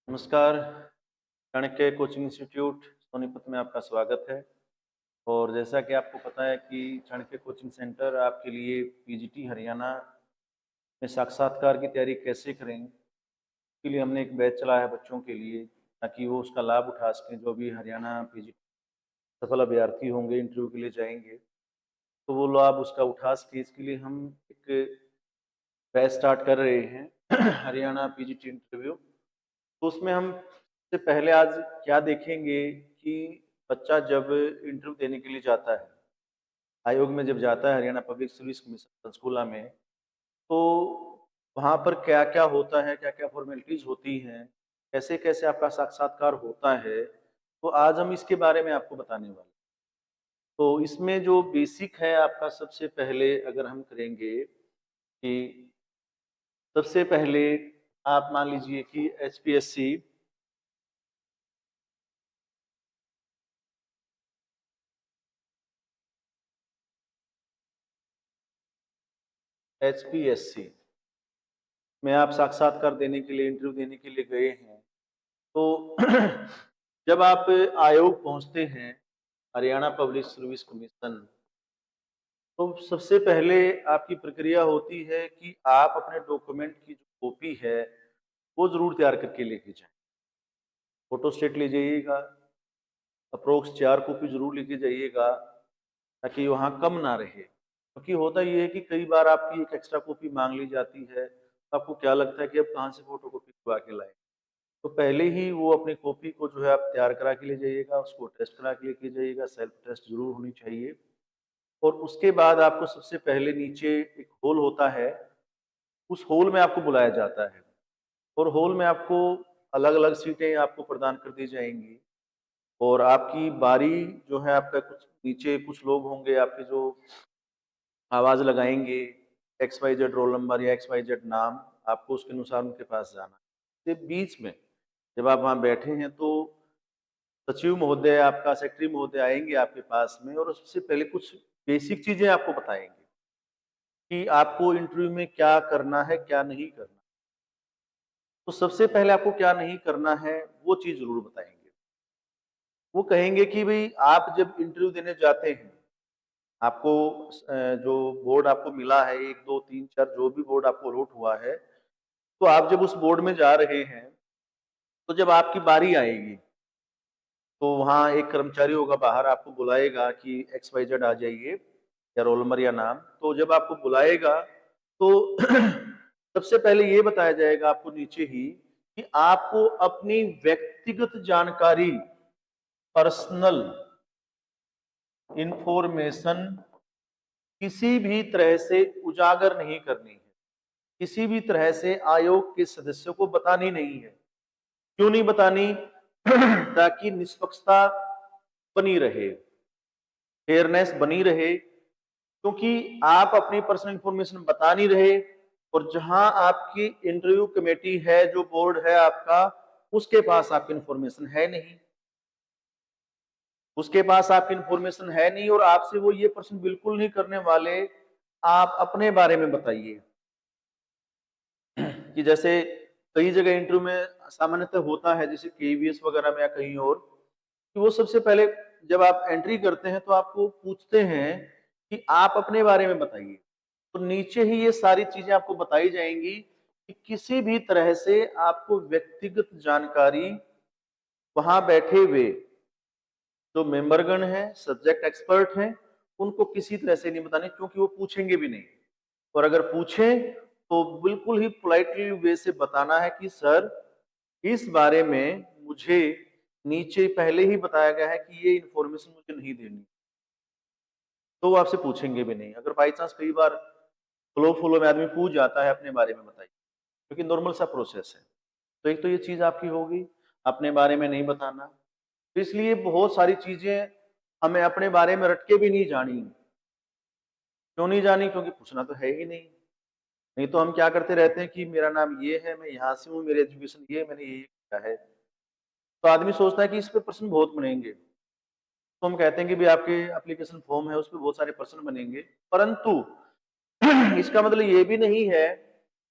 नमस्कार, Chanakya coaching institute Sonipat में आपका स्वागत है। और जैसा कि आपको पता है कि चाणक्य कोचिंग सेंटर आपके लिए पीजीटी हरियाणा में साक्षात्कार की तैयारी कैसे करें, इसके लिए हमने एक बैच चलाया है बच्चों के लिए, ताकि वो उसका लाभ उठा सकें। जो भी हरियाणा पीजीटी सफल अभ्यर्थी होंगे, इंटरव्यू के लिए जाएंगे, तो वो लाभ उसका उठा सके। इसके लिए हम एक बैच स्टार्ट कर रहे हैं हरियाणा पीजीटी इंटरव्यू। तो उसमें हम सबसे पहले आज क्या देखेंगे कि बच्चा जब इंटरव्यू देने के लिए जाता है, आयोग में जब जाता है, Haryana public service commission Panchkula में, तो वहाँ पर क्या क्या होता है, क्या क्या फॉर्मेलिटीज होती हैं, कैसे कैसे आपका साक्षात्कार होता है, तो आज हम इसके बारे में आपको बताने वाले हैं। तो इसमें जो बेसिक है आपका, सबसे पहले अगर हम करेंगे कि सबसे पहले आप मान लीजिए कि एचपीएससी एचपीएससी में आप साक्षात्कार देने के लिए, इंटरव्यू देने के लिए गए हैं, तो जब आप आयोग पहुंचते हैं, हरियाणा पब्लिक सर्विस कमीशन, तो सबसे पहले आपकी प्रक्रिया होती है कि आप अपने डॉक्यूमेंट की जो कॉपी है वो जरूर तैयार करके लेके जाएं। फोटोस्टेट ले जाइएगा, अप्रोक्स 4 कॉपी जरूर लेके जाइएगा, ताकि वहाँ कम ना रहे। क्योंकि होता ये है कि कई बार आपकी एक एक्स्ट्रा कॉपी मांग ली जाती है, तो आपको क्या लगता है कि अब कहाँ से फोटो कॉपी करवा के लाए। तो पहले ही वो अपनी कॉपी को जो है आप तैयार करा के ले जाइएगा, उसको टेस्ट करा के लेके जाइएगा, सेल्फ टेस्ट जरूर होनी चाहिए। और उसके बाद आपको सबसे पहले नीचे एक हॉल होता है, उस हॉल में आपको बुलाया जाता है, और हॉल में आपको अलग अलग सीटें आपको प्रदान कर दी जाएंगी। और आपकी बारी जो है, आपका कुछ नीचे कुछ लोग होंगे आपके जो आवाज लगाएंगे, X Y Z roll number या एक्स वाई जेड नाम, आपको उसके अनुसार उनके पास जाना है। इसके बीच में जब आप वहाँ बैठे हैं, तो सचिव महोदय, आपका सेक्रेटरी महोदय आएंगे आपके पास में, और उससे पहले कुछ बेसिक चीजें आपको बताएंगे कि आपको इंटरव्यू में क्या करना है, क्या नहीं करना। तो सबसे पहले आपको क्या नहीं करना है वो चीज जरूर बताएंगे। वो कहेंगे कि भाई आप जब इंटरव्यू देने जाते हैं, आपको जो बोर्ड आपको मिला है, 1 2 3 4 जो भी बोर्ड आपको अलॉट हुआ है, तो आप जब उस बोर्ड में जा रहे हैं, तो जब आपकी बारी आएगी, तो वहाँ एक कर्मचारी होगा बाहर, आपको बुलाएगा कि एक्स वाई जेड आ जाइए, या रोल नंबर या नाम। तो जब आपको बुलाएगा, तो सबसे पहले ये बताया जाएगा आपको नीचे ही कि आपको अपनी व्यक्तिगत जानकारी, पर्सनल इंफॉर्मेशन किसी भी तरह से उजागर नहीं करनी है, किसी भी तरह से आयोग के सदस्यों को बतानी नहीं है। क्यों नहीं बतानी? ताकि निष्पक्षता बनी रहे, फेयरनेस बनी रहे। क्योंकि आप अपनी पर्सनल इंफॉर्मेशन बता नहीं रहे, और जहां आपकी इंटरव्यू कमेटी है, जो बोर्ड है आपका, उसके पास आपकी इंफॉर्मेशन है नहीं, उसके पास आपकी इंफॉर्मेशन है नहीं, और आपसे वो ये प्रश्न बिल्कुल नहीं करने वाले, आप अपने बारे में बताइए। कि जैसे कई जगह इंटरव्यू में सामान्यतः होता है, जैसे केवीएस वगैरह में या कहीं और, कि वो सबसे पहले जब आप एंट्री करते हैं, तो आपको पूछते हैं कि आप अपने बारे में बताइए। तो नीचे ही ये सारी चीजें आपको बताई जाएंगी कि किसी भी तरह से आपको व्यक्तिगत जानकारी वहां बैठे हुए जो मेंबरगण हैं, सब्जेक्ट एक्सपर्ट हैं, उनको किसी तरह से नहीं बतानी, क्योंकि वो पूछेंगे भी नहीं। और अगर पूछें, तो बिल्कुल ही पोलाइटली वे से बताना है कि सर, इस बारे में मुझे नीचे पहले ही बताया गया है कि ये इंफॉर्मेशन मुझे नहीं देनी। तो वो आपसे पूछेंगे भी नहीं। अगर बाई चांस कई बार फ्लो फ्लो में आदमी पूछ जाता है अपने बारे में बताइए, क्योंकि नॉर्मल सा प्रोसेस है। तो एक तो ये चीज आपकी होगी, अपने बारे में नहीं बताना। तो इसलिए बहुत सारी चीजें हमें अपने बारे में रट के भी नहीं जानी। क्यों नहीं जानी? क्योंकि पूछना तो है ही नहीं। नहीं तो हम क्या करते रहते हैं कि मेरा नाम ये है, मैं यहाँ से हूँ, मेरे एजुकेशन ये, मैंने ये किया है। तो आदमी सोचता है कि इस पे प्रश्न बहुत बनेंगे, तो हम कहते हैं कि भी आपके एप्लीकेशन फॉर्म है, उस पर बहुत सारे प्रश्न बनेंगे। परंतु इसका मतलब ये भी नहीं है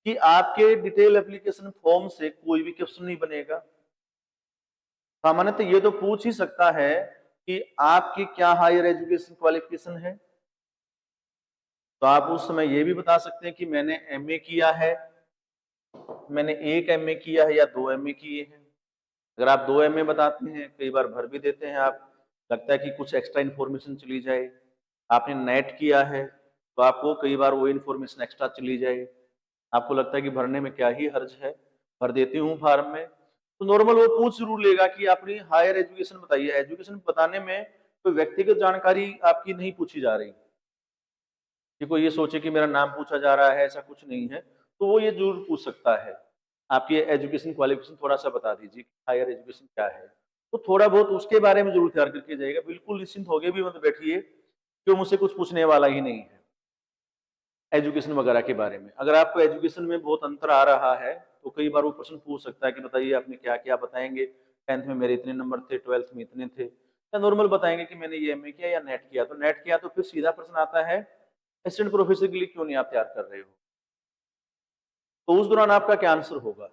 कि आपके डिटेल एप्लीकेशन फॉर्म से कोई भी क्वेश्चन नहीं बनेगा। सामान्यतः ये तो पूछ ही सकता है कि आपकी क्या हायर एजुकेशन क्वालिफिकेशन है। तो आप उस समय ये भी बता सकते हैं कि मैंने एमए किया है, मैंने एक एमए किया है या 2 एमए किए हैं। अगर आप 2 एमए बताते हैं, कई बार भर भी देते हैं आप, लगता है कि कुछ एक्स्ट्रा इन्फॉर्मेशन चली जाए। आपने नेट किया है तो आपको कई बार वो इन्फॉर्मेशन एक्स्ट्रा चली जाए, आपको लगता है कि भरने में क्या ही हर्ज है, भर देती हूँ फॉर्म में। तो नॉर्मल वो पूछ जरूर लेगा कि अपनी हायर एजुकेशन बताइए। एजुकेशन बताने में कोई व्यक्तिगत जानकारी आपकी नहीं पूछी जा रही कि कोई ये सोचे कि मेरा नाम पूछा जा रहा है, ऐसा कुछ नहीं है। तो वो ये जरूर पूछ सकता है आपकी एजुकेशन क्वालिफिकेशन थोड़ा सा बता दीजिए, हायर एजुकेशन क्या है। तो थोड़ा बहुत उसके बारे में जरूर तैयार करके जाइएगा, बिल्कुल निश्चिंत होके भी मत बैठिए कि मुझसे कुछ पूछने वाला ही नहीं है एजुकेशन वगैरह के बारे में। अगर आपको एजुकेशन में बहुत अंतर आ रहा है तो कई बार वो प्रश्न पूछ सकता है कि बताइए आपने क्या क्या, बताएंगे 10th में मेरे इतने नंबर थे, 12th में इतने थे, या नॉर्मल बताएंगे कि मैंने ये एमए किया या नेट किया। तो नेट किया तो फिर सीधा प्रश्न आता है असिस्टेंट प्रोफेसर के लिए क्यों नहीं आप तैयार कर रहे हो। तो उस दौरान आपका क्या आंसर होगा,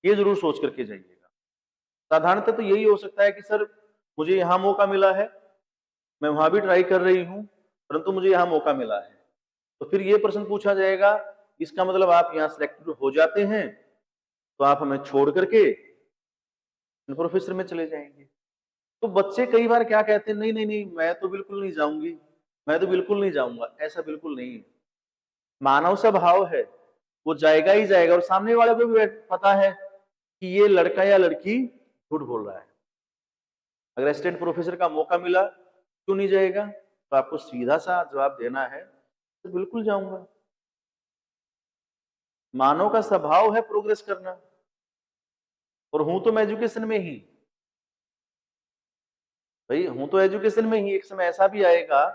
ये जरूर सोच करके जाइएगा। साधारणतः तो यही हो सकता है कि सर मुझे यहाँ मौका मिला है, मैं वहां भी ट्राई कर रही हूँ, परंतु मुझे यहाँ मौका मिला है। तो फिर ये प्रश्न पूछा जाएगा, इसका मतलब आप यहाँ सिलेक्टेड हो जाते हैं तो आप हमें छोड़ करके प्रोफेसर में चले जाएंगे। तो बच्चे कई बार क्या कहते हैं, नहीं नहीं नहीं मैं तो बिल्कुल नहीं जाऊंगी, मैं तो बिल्कुल नहीं जाऊंगा। ऐसा बिल्कुल नहीं है, मानव स्वभाव है, वो जाएगा ही जाएगा। और सामने वाले को भी पता है कि ये लड़का या लड़की झूठ बोल रहा है। अगर असिस्टेंट प्रोफेसर का मौका मिला क्यों नहीं जाएगा, तो आपको सीधा सा जवाब देना है तो बिल्कुल जाऊंगा। मानव का स्वभाव है प्रोग्रेस करना, और हूं तो मैं एजुकेशन में ही, भाई हूं तो एजुकेशन में ही। एक समय ऐसा भी आएगा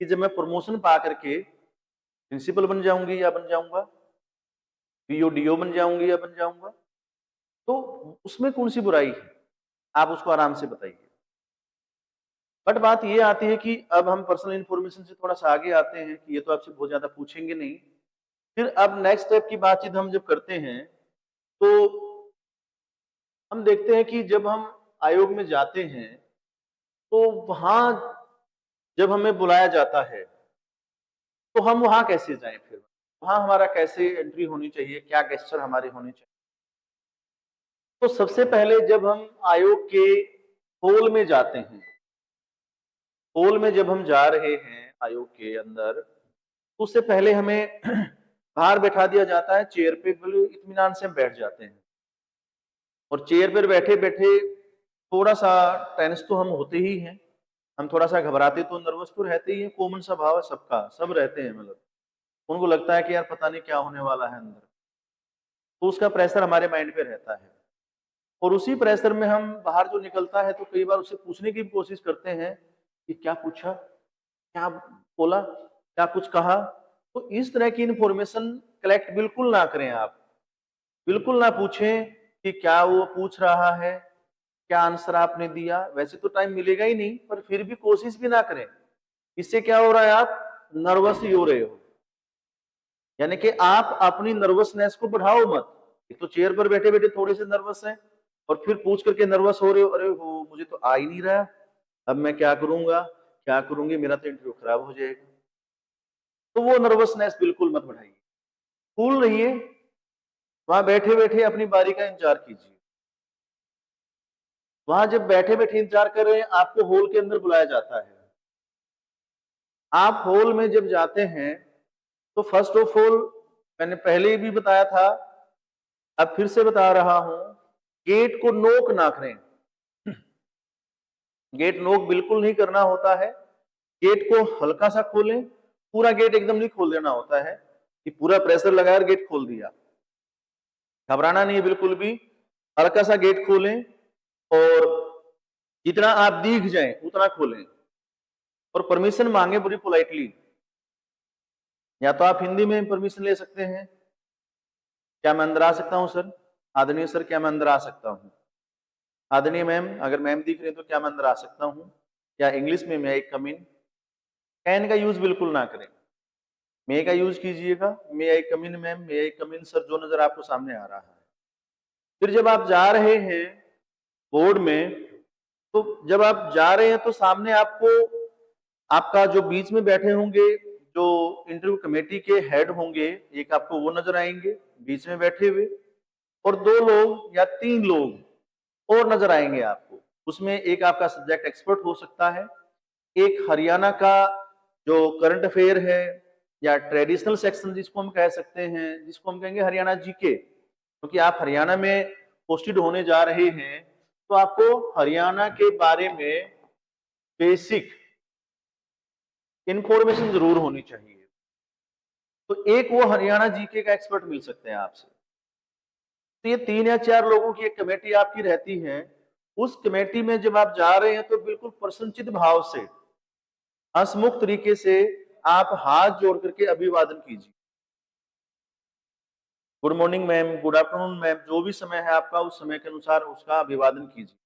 कि जब मैं प्रमोशन पा करके प्रिंसिपल बन जाऊंगी या बन जाऊंगा, पीओ डीओ बन जाऊंगी या बन जाऊंगा, तो उसमें कौन सी बुराई है, आप उसको आराम से बताइए। बट बात ये आती है कि अब हम पर्सनल इंफॉर्मेशन से थोड़ा सा आगे आते हैं कि ये तो आपसे बहुत ज्यादा पूछेंगे नहीं। फिर अब नेक्स्ट स्टेप की बातचीत हम जब करते हैं तो हम देखते हैं कि जब हम आयोग में जाते हैं तो वहां जब हमें बुलाया जाता है तो हम वहां कैसे जाएं, फिर वहां हमारा कैसे एंट्री होनी चाहिए, क्या गेस्चर हमारे होने चाहिए। तो सबसे पहले जब हम आयोग के हॉल में जाते हैं, हॉल में जब हम जा रहे हैं आयोग के अंदर, तो उससे पहले हमें बाहर बैठा दिया जाता है चेयर पे, बिल्कुल इत्मीनान से हम बैठ जाते हैं। और चेयर पर बैठे बैठे थोड़ा सा टेंस तो हम होते ही हैं, हम थोड़ा सा घबराते तो नर्वस तो रहते ही है, कॉमन सा भाव है सबका, सब रहते हैं। मतलब उनको लगता है कि यार पता नहीं क्या होने वाला है अंदर, तो उसका प्रेशर हमारे माइंड पे रहता है। और उसी प्रेशर में हम बाहर जो निकलता है तो कई बार उससे पूछने की कोशिश करते हैं कि क्या पूछा, क्या बोला, क्या कुछ कहा। तो इस तरह की इंफॉर्मेशन कलेक्ट बिल्कुल ना करें आप, बिल्कुल ना पूछें कि क्या वो पूछ रहा है, क्या आंसर आपने दिया। वैसे तो टाइम मिलेगा ही नहीं, पर फिर भी कोशिश भी ना करें। इससे क्या हो रहा है, आप नर्वस ही हो रहे हो, यानी कि आप अपनी नर्वसनेस को बढ़ाओ मत। एक तो चेयर पर बैठे बैठे थोड़े से नर्वस हैं, और फिर पूछ करके नर्वस हो रहे हो, अरे हो मुझे तो आ ही नहीं रहा, अब मैं क्या करूंगा, क्या करूंगी, मेरा तो इंटरव्यू खराब हो जाएगा। तो वो नर्वसनेस बिल्कुल मत बढ़ाइए, कूल रहिए, वहां बैठे बैठे अपनी बारी का इंतजार कीजिए। वहां जब बैठे बैठे इंतजार कर रहे हैं, आपको हॉल के अंदर बुलाया जाता है। आप हॉल में जब जाते हैं तो फर्स्ट ऑफ ऑल, मैंने पहले भी बताया था, अब फिर से बता रहा हूं, गेट को नोक ना करें। गेट नोक बिल्कुल नहीं करना होता है, गेट को हल्का सा खोलें, पूरा गेट एकदम नहीं खोल देना होता है कि पूरा प्रेशर लगाया और गेट खोल दिया। घबराना नहीं है बिल्कुल भी, हल्का सा गेट खोलें और जितना आप दिख जाए उतना खोलें, और परमिशन मांगे बड़ी पोलाइटली। या तो आप हिंदी में परमिशन ले सकते हैं, क्या मैं अंदर आ सकता हूं सर, आदरणीय सर क्या मैं अंदर आ सकता हूं, आदरणीय मैम अगर मैम दिख रहे हैं तो क्या मैं अंदर आ सकता हूं, या इंग्लिश में मे आई कम इन। कैन का यूज बिल्कुल ना करें, मे का यूज कीजिएगा, मे आई कम इन मैम, मे आई कम इन सर, जो नजर आपको सामने आ रहा है। फिर जब आप जा रहे हैं बोर्ड में तो जब आप जा रहे हैं तो सामने आपको आपका जो बीच में बैठे होंगे, जो इंटरव्यू कमेटी के हेड होंगे, एक आपको वो नजर आएंगे बीच में बैठे हुए, और 2 लोग या 3 लोग और नजर आएंगे आपको। उसमें एक आपका सब्जेक्ट एक्सपर्ट हो सकता है, एक हरियाणा का जो करंट अफेयर है या ट्रेडिशनल सेक्शन जिसको हम कह सकते हैं, जिसको हम कहेंगे हरियाणा जीके, क्योंकि आप हरियाणा में पोस्टेड होने जा रहे हैं, तो आपको हरियाणा के बारे में बेसिक इंफॉर्मेशन जरूर होनी चाहिए। तो एक वो हरियाणा जीके का एक्सपर्ट मिल सकते हैं आपसे। तो ये 3 या 4 लोगों की एक कमेटी आपकी रहती है। उस कमेटी में जब आप जा रहे हैं तो बिल्कुल प्रसन्नचित भाव से, हंसमुख तरीके से आप हाथ जोड़ करके अभिवादन कीजिए। Good morning ma'am, good afternoon ma'am, जो भी समय है आपका उस समय के अनुसार उसका अभिवादन कीजिए,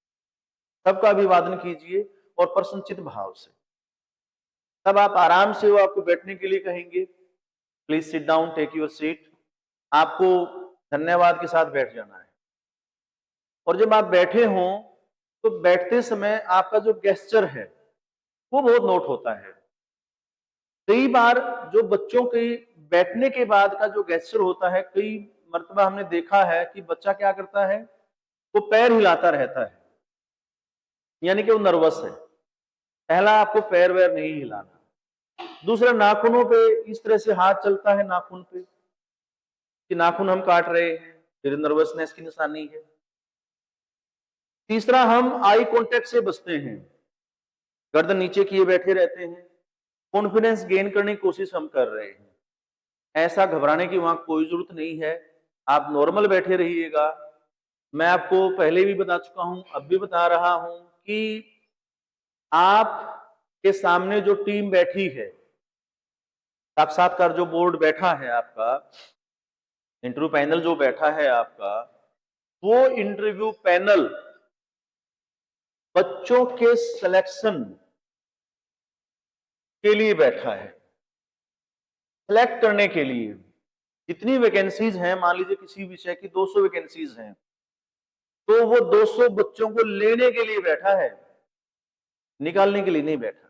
सबका अभिवादन कीजिए और प्रसन्नचित भाव से। तब आप आराम से, वो आपको बैठने के लिए कहेंगे, please sit down, take your seat, आपको धन्यवाद के साथ बैठ जाना है। और जब आप बैठे हों तो बैठते समय आपका जो गेस्चर है वो बहुत नोट होता है। कई बार जो बच्चों के बैठने के बाद का जो गेस्चर होता है, कई मर्तबा हमने देखा है कि बच्चा क्या करता है, वो पैर हिलाता रहता है, यानी कि वो नर्वस है। पहला, आपको पैर वैर नहीं हिलाना। दूसरा, नाखूनों पे इस तरह से हाथ चलता है नाखून पे कि नाखून हम काट रहे हैं, फिर नर्वसनेस की निशानी है। तीसरा, हम आई कांटेक्ट से बचते हैं, गर्दन नीचे किए बैठे रहते हैं, कॉन्फिडेंस गेन करने की कोशिश हम कर रहे हैं। ऐसा घबराने की वहां कोई जरूरत नहीं है, आप नॉर्मल बैठे रहिएगा। मैं आपको पहले भी बता चुका हूं, अब भी बता रहा हूं कि आप के सामने जो टीम बैठी है, साक्षात्कार जो बोर्ड बैठा है आपका, इंटरव्यू पैनल जो बैठा है आपका, वो इंटरव्यू पैनल बच्चों के सिलेक्शन के लिए बैठा है, सिलेक्ट करने के लिए। जितनी वैकेंसीज हैं, मान लीजिए किसी विषय की 200 वैकेंसीज हैं, तो वो 200 बच्चों को लेने के लिए बैठा है, निकालने के लिए नहीं बैठा।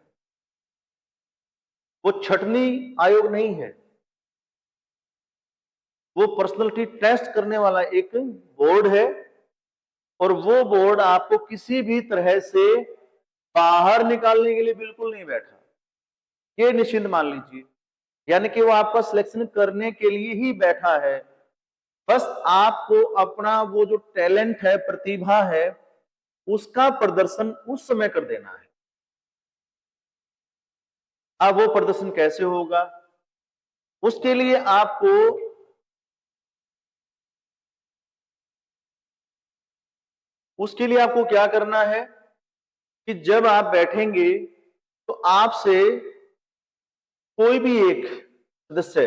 वो छटनी आयोग नहीं है, वो पर्सनालिटी टेस्ट करने वाला एक बोर्ड है। और वो बोर्ड आपको किसी भी तरह से बाहर निकालने के लिए बिल्कुल नहीं बैठा, ये निश्चिंत मान लीजिए। यानी कि वो आपका सिलेक्शन करने के लिए ही बैठा है। बस आपको अपना वो जो टैलेंट है, प्रतिभा है, उसका प्रदर्शन उस समय कर देना है। अब वो प्रदर्शन कैसे होगा, उसके लिए आपको क्या करना है कि जब आप बैठेंगे तो आपसे कोई भी एक सदस्य,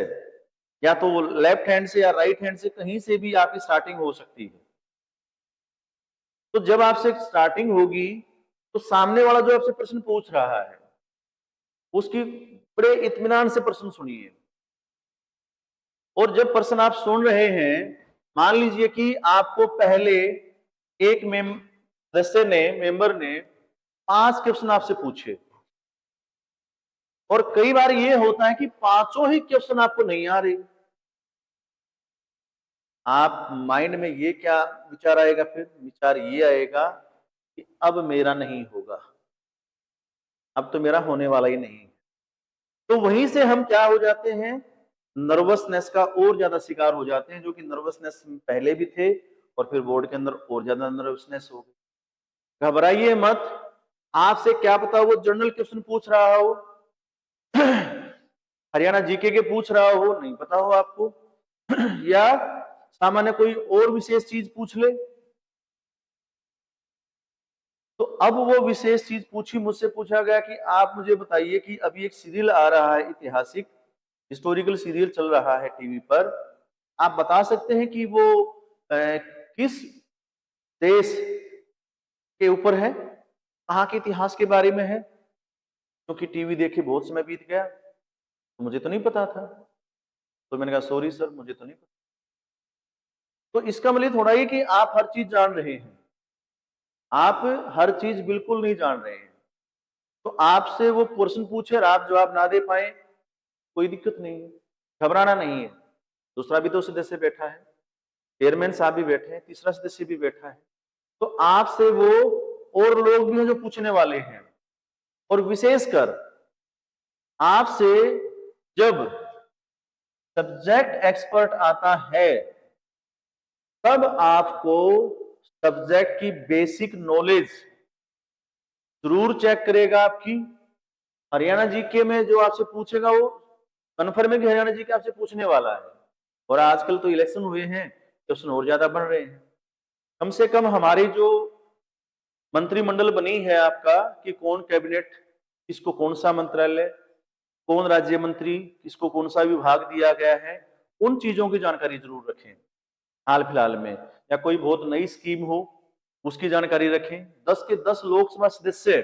या तो लेफ्ट हैंड से या राइट हैंड से, कहीं से भी आपकी स्टार्टिंग हो सकती है। तो जब आपसे स्टार्टिंग होगी तो सामने वाला जो आपसे प्रश्न पूछ रहा है उसकी बड़े इत्मीनान से प्रश्न सुनिए। और जब प्रश्न आप सुन रहे हैं, मान लीजिए कि आपको पहले एक मेंबर ने 5 क्वेश्चन आपसे पूछे, और कई बार ये होता है कि पांचों ही क्वेश्चन आपको नहीं आ रहे। आप माइंड में ये क्या विचार आएगा, फिर विचार ये आएगा कि अब मेरा नहीं होगा, अब तो मेरा होने वाला ही नहीं। तो वहीं से हम क्या हो जाते हैं, नर्वसनेस का और ज्यादा शिकार हो जाते हैं, जो कि नर्वसनेस पहले भी थे और फिर बोर्ड के अंदर और ज्यादा नर्वसनेस हो गई। घबराइए मत, आपसे क्या पता वो जनरल क्वेश्चन पूछ रहा हो, हरियाणा जीके के पूछ रहा हो, नहीं पता हो आपको, या सामान्य कोई और विशेष चीज पूछ ले। तो अब वो विशेष चीज पूछी, मुझसे पूछा गया कि आप मुझे बताइए कि अभी एक सीरियल आ रहा है, ऐतिहासिक हिस्टोरिकल सीरियल चल रहा है टीवी पर, आप बता सकते हैं कि वो किस देश के ऊपर है, कहाँ के इतिहास के बारे में है? क्योंकि टीवी देखे बहुत समय बीत गया, तो मुझे तो नहीं पता था। तो मैंने कहा सॉरी सर, मुझे तो नहीं पता। तो इसका मतलब थोड़ा ही कि आप हर चीज जान रहे हैं, आप हर चीज बिल्कुल नहीं जान रहे हैं, तो आपसे वो प्रश्न पूछे और आप जवाब ना दे पाए, कोई दिक्कत नहीं है, घबराना नहीं है। दूसरा भी तो सदस्य बैठा है, चेयरमैन साहब भी बैठे हैं, तीसरा सदस्य भी बैठा है, तो आपसे वो और लोग भी हैं जो पूछने वाले हैं। और विशेषकर आपसे जब सब्जेक्ट एक्सपर्ट आता है, तब आपको सब्जेक्ट की बेसिक नॉलेज जरूर चेक करेगा आपकी। हरियाणा जीके में जो आपसे पूछेगा वो कन्फर्म है कि हरियाणा जीके आपसे पूछने वाला है। और आजकल तो इलेक्शन हुए हैं, क्वेश्चन और ज्यादा बन रहे हैं। कम से कम हमारी जो मंत्रिमंडल बनी है आपका, कि कौन कैबिनेट, किसको कौन सा मंत्रालय, कौन राज्य मंत्री, किसको कौन सा विभाग दिया गया है, उन चीजों की जानकारी जरूर रखें हाल फिलहाल में। या कोई बहुत नई स्कीम हो उसकी जानकारी रखें। 10 के 10 लोकसभा सदस्य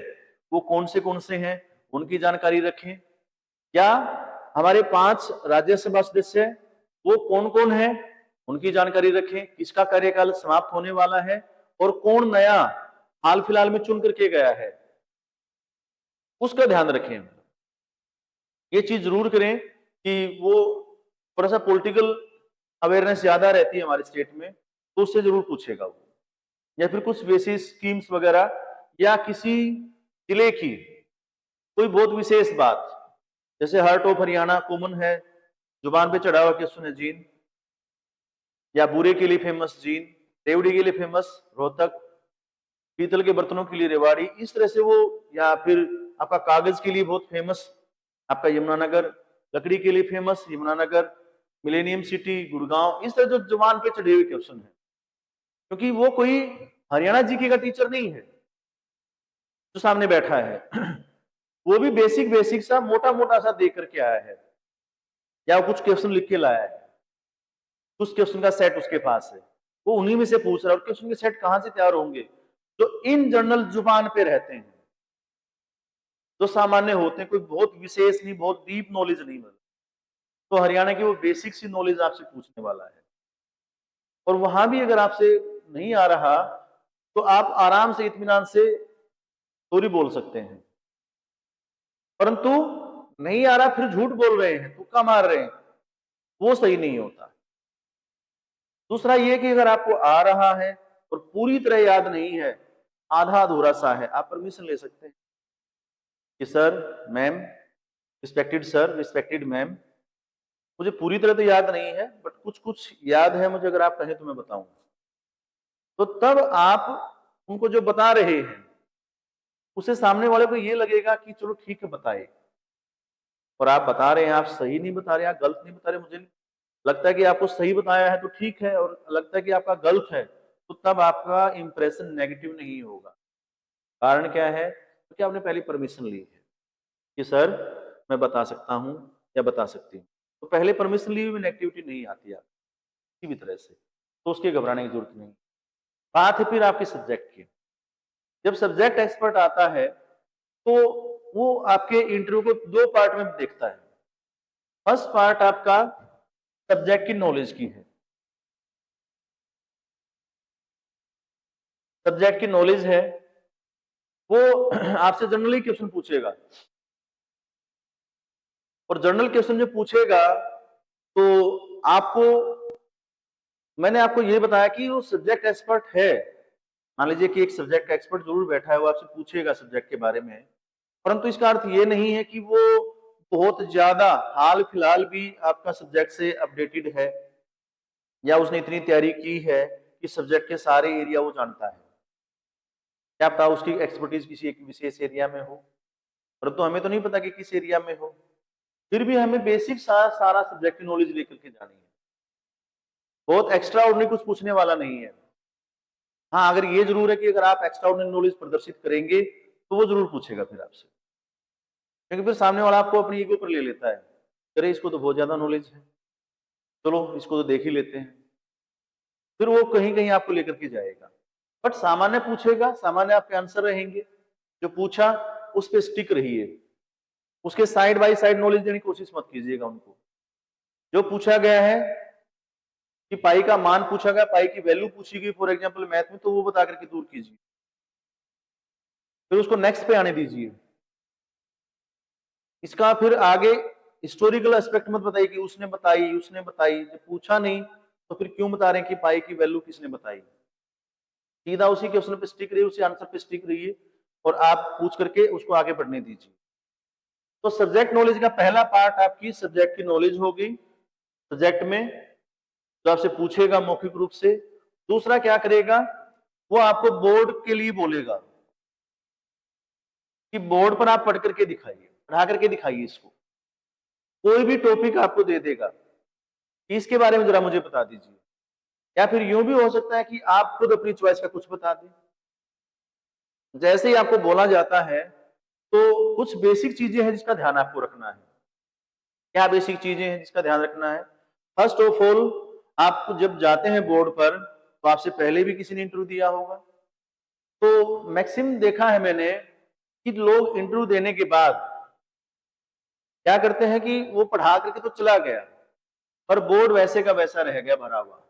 वो कौन से हैं उनकी जानकारी रखें। क्या हमारे 5 राज्यसभा सदस्य वो कौन है उनकी जानकारी रखें। किसका कार्यकाल समाप्त होने वाला है और कौन नया हाल फिलहाल में चुन करके गया है, उसका ध्यान रखें। ये चीज जरूर करें कि वो थोड़ा सा पॉलिटिकल अवेयरनेस ज्यादा रहती है हमारे स्टेट में, तो उससे जरूर पूछेगा वो। या फिर कुछ बेसिस स्कीम्स वगैरह, या किसी जिले की कोई बहुत विशेष बात, जैसे हार्ट ऑफ हरियाणा कॉमन है, जुबान पे चढ़ा हुआ क्वेश्चन है जींद, या बूरे के लिए फेमस जींद, रेवड़ी के लिए फेमस रोहतक, पीतल के बर्तनों के लिए रेवाड़ी, इस तरह से वो। या फिर आपका कागज के लिए बहुत फेमस आपका यमुनानगर, लकड़ी के लिए famous Yamunanagar, millennium city Gurgaon, इस तरह जो जुबान पे चढ़े हुए क्वेश्चन है। क्योंकि वो कोई हरियाणा जीके का टीचर नहीं है जो सामने बैठा है, वो भी बेसिक बेसिक सा मोटा मोटा सा देख करके आया है, या कुछ क्वेश्चन लिख के लाया है, कुछ क्वेश्चन का सेट उसके पास है, वो उन्हीं में से पूछ रहा है। और क्वेश्चन के सेट कहां से तैयार होंगे? जो इन जनरल जुबान पे रहते हैं, जो सामान्य होते हैं, कोई बहुत विशेष नहीं, बहुत डीप नॉलेज नहीं मिलती। तो हरियाणा की वो बेसिक सी नॉलेज आपसे पूछने वाला है। और वहां भी अगर आपसे नहीं आ रहा, तो आप आराम से इत्मीनान से सॉरी बोल सकते हैं। परंतु नहीं आ रहा फिर झूठ बोल रहे हैं, तुक्का मार रहे हैं, वो सही नहीं होता। दूसरा ये कि अगर आपको आ रहा है और पूरी तरह याद नहीं है, आधा अधूरा सा है, आप परमिशन ले सकते हैं कि sir, ma'am, respected sir, respected ma'am, मुझे पूरी तरह तो याद नहीं है, बट कुछ कुछ याद है मुझे, अगर आप कहें तो मैं बताऊंगा। तो तब आप उनको जो बता रहे हैं, उसे सामने वाले को ये लगेगा कि चलो ठीक है बताए। और आप बता रहे हैं, आप सही नहीं बता रहे, आप गलत नहीं बता रहे, मुझे लगता है कि आपको सही बताया है तो ठीक है, और लगता है कि आपका गलत है, तो तब आपका इंप्रेशन नेगेटिव नहीं होगा। कारण क्या है? क्योंकि आपने पहले परमिशन ली है कि सर मैं बता सकता हूं या बता सकती हूँ। तो पहले परमिशन ली हुई नेगेटिविटी नहीं आती आप किसी भी तरह से, तो उसके घबराने की जरूरत नहीं। बात है फिर आपके सब्जेक्ट की। जब सब्जेक्ट एक्सपर्ट आता है, तो वो आपके इंटरव्यू को 2 पार्ट में देखता है। फर्स्ट पार्ट आपका सब्जेक्ट की नॉलेज की है। सब्जेक्ट की नॉलेज है, वो आपसे जनरली क्वेश्चन पूछेगा। और जनरल क्वेश्चन जो पूछेगा, तो आपको, मैंने आपको ये बताया कि वो सब्जेक्ट एक्सपर्ट है। मान लीजिए कि एक सब्जेक्ट एक्सपर्ट जरूर बैठा है, वो आपसे पूछेगा सब्जेक्ट के बारे में, परंतु इसका अर्थ ये नहीं है कि वो बहुत ज्यादा हाल फिलहाल भी आपका सब्जेक्ट से अपडेटेड है, या उसने इतनी तैयारी की है कि सब्जेक्ट के सारे एरिया वो जानता है। क्या पता उसकी एक्सपर्टीज किसी एक विशेष एरिया में हो, परंतु हमें तो नहीं पता कि किस एरिया में हो। फिर भी हमें बेसिक सारा सब्जेक्ट की नॉलेज लेकर के जानी है। बहुत एक्स्ट्रा ऑर्डिनरी कुछ पूछने वाला नहीं है। हाँ, अगर ये जरूर है कि अगर आप एक्स्ट्रा ऑर्डिनरी नॉलेज प्रदर्शित करेंगे, तो वो जरूर पूछेगा फिर आपसे। क्योंकि फिर सामने वाला आपको अपनी ईगो पर ले लेता है, अरे इसको तो बहुत ज्यादा नॉलेज है, चलो इसको तो देख ही लेते हैं। फिर वो कहीं कहीं आपको लेकर के जाएगा। बट सामान्य पूछेगा, सामान्य आपके आंसर रहेंगे, जो पूछा उस पर स्टिक रहिए, उसके साइड बाय साइड नॉलेज देने की कोशिश मत कीजिएगा उनको। जो पूछा गया है कि पाई का मान पूछा गया, पाई की वैल्यू पूछी गई फॉर एग्जांपल मैथ में, तो वो बता करके दूर कीजिए। फिर उसको नेक्स्ट पे आने दीजिए। इसका फिर आगे हिस्टोरिकल एस्पेक्ट मत बताइए कि उसने बताई, जब पूछा नहीं तो फिर क्यों बता रहे हैं कि पाई की वैल्यू किसने बताई। सीधा उसी क्वेश्चन पे स्टिक रहिए, उसी आंसर पे स्टिक रहिए और आप पूछ करके उसको आगे बढ़ने दीजिए। तो सब्जेक्ट नॉलेज का पहला पार्ट आपकी सब्जेक्ट की नॉलेज होगी, सब्जेक्ट में जो आपसे पूछेगा मौखिक रूप से। दूसरा क्या करेगा, वो आपको बोर्ड के लिए बोलेगा कि बोर्ड पर आप पढ़ करके दिखाइए, पढ़ा करके दिखाइए इसको। कोई भी टॉपिक आपको दे देगा कि इसके बारे में जरा मुझे बता दीजिए, या फिर यूं भी हो सकता है कि आप खुद अपनी चॉइस का कुछ बता दें। जैसे ही आपको बोला जाता है तो कुछ बेसिक चीजें हैं जिसका ध्यान आपको रखना है। क्या बेसिक चीजें हैं जिसका ध्यान रखना है? फर्स्ट ऑफ ऑल, आप जब जाते हैं बोर्ड पर तो आपसे पहले भी किसी ने इंटरव्यू दिया होगा। तो मैक्सिमम देखा है मैंने कि लोग इंटरव्यू देने के बाद क्या करते हैं कि वो पढ़ा करके तो चला गया, पर बोर्ड वैसे का वैसा रह गया भरा हुआ,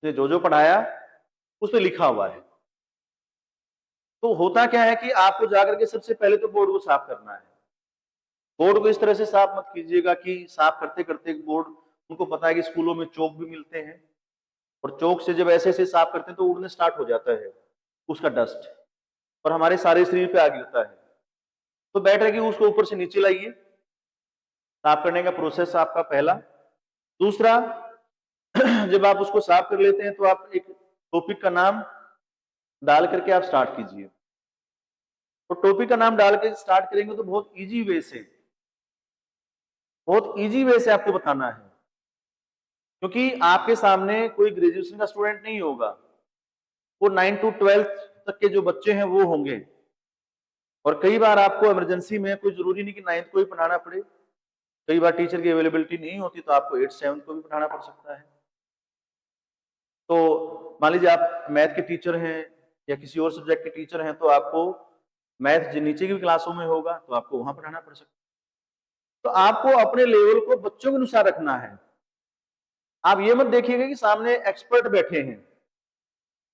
जो जो पढ़ाया उस पर लिखा हुआ है। तो होता क्या है कि आपको जाकर के सबसे पहले तो बोर्ड को साफ करना है। बोर्ड को इस तरह से साफ मत कीजिएगा कि साफ करते करते बोर्ड, उनको पता है कि स्कूलों में चौक भी मिलते हैं और चौक से जब ऐसे ऐसे साफ करते हैं तो उड़ने स्टार्ट हो जाता है उसका डस्ट और हमारे सारे शरीर पे आ गिरता है। तो बेटर है कि उसको ऊपर से नीचे लाइए। साफ करने का प्रोसेस आपका पहला। दूसरा, जब आप उसको साफ कर लेते हैं तो आप एक टॉपिक का नाम डाल करके आप स्टार्ट कीजिए। तो टॉपिक का नाम डाल के स्टार्ट करेंगे तो बहुत इजी वे से आपको बताना है, क्योंकि आपके सामने कोई ग्रेजुएशन का स्टूडेंट नहीं होगा, वो 9 to 12 तक के जो बच्चे हैं वो होंगे। और कई बार आपको इमरजेंसी में कोई जरूरी नहीं कि 9th को ही पढ़ाना पड़े, कई बार टीचर की अवेलेबिलिटी नहीं होती तो आपको 8th 7th को भी पढ़ाना पड़ सकता है। तो मान लीजिए आप मैथ के टीचर हैं या किसी और सब्जेक्ट के टीचर हैं, तो आपको मैथ जो नीचे की क्लासों में होगा तो आपको वहां पढ़ाना पड़ सकता है। तो आपको अपने लेवल को बच्चों के अनुसार रखना है। आप ये मत देखिएगा कि सामने एक्सपर्ट बैठे हैं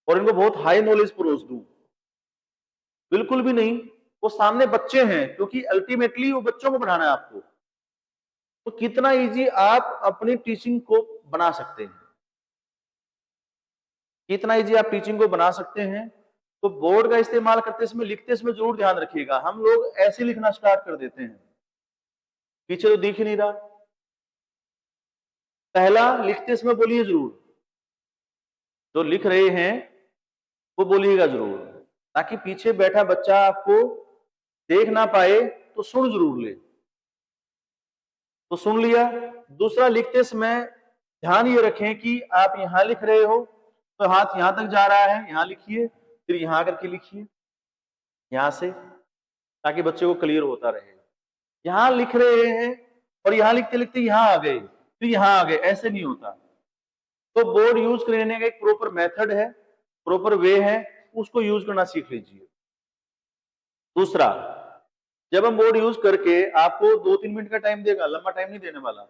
और इनको बहुत हाई नॉलेज परोस दूं, बिल्कुल भी नहीं। वो सामने बच्चे हैं, क्योंकि अल्टीमेटली वो बच्चों को पढ़ाना है आपको। तो कितना इजी आप अपनी टीचिंग को बना सकते हैं, कितना इजी आप टीचिंग को बना सकते हैं। तो बोर्ड का इस्तेमाल करते समय, लिखते समय जरूर ध्यान रखिएगा। हम लोग ऐसे लिखना स्टार्ट कर देते हैं, पीछे तो दिख ही नहीं रहा। पहला, लिखते समय बोलिए जरूर, जो लिख रहे हैं वो बोलिएगा जरूर, ताकि पीछे बैठा बच्चा आपको देख ना पाए तो सुन जरूर ले। तो सुन लिया। दूसरा, लिखते समय ध्यान ये रखें कि आप यहां लिख रहे हो तो हाथ यहां तक जा रहा है, यहां लिखिए, फिर यहां करके लिखिए यहां से, ताकि बच्चे को क्लियर होता रहे। यहां लिख रहे हैं और यहां लिखते लिखते यहां आ गए फिर यहां आ गए, ऐसे नहीं होता। तो बोर्ड यूज करने का एक प्रॉपर मेथड है, प्रॉपर वे है, उसको यूज करना सीख लीजिए। दूसरा, जब हम बोर्ड यूज करके, आपको 2-3 मिनट का टाइम देगा, लंबा टाइम नहीं देने वाला,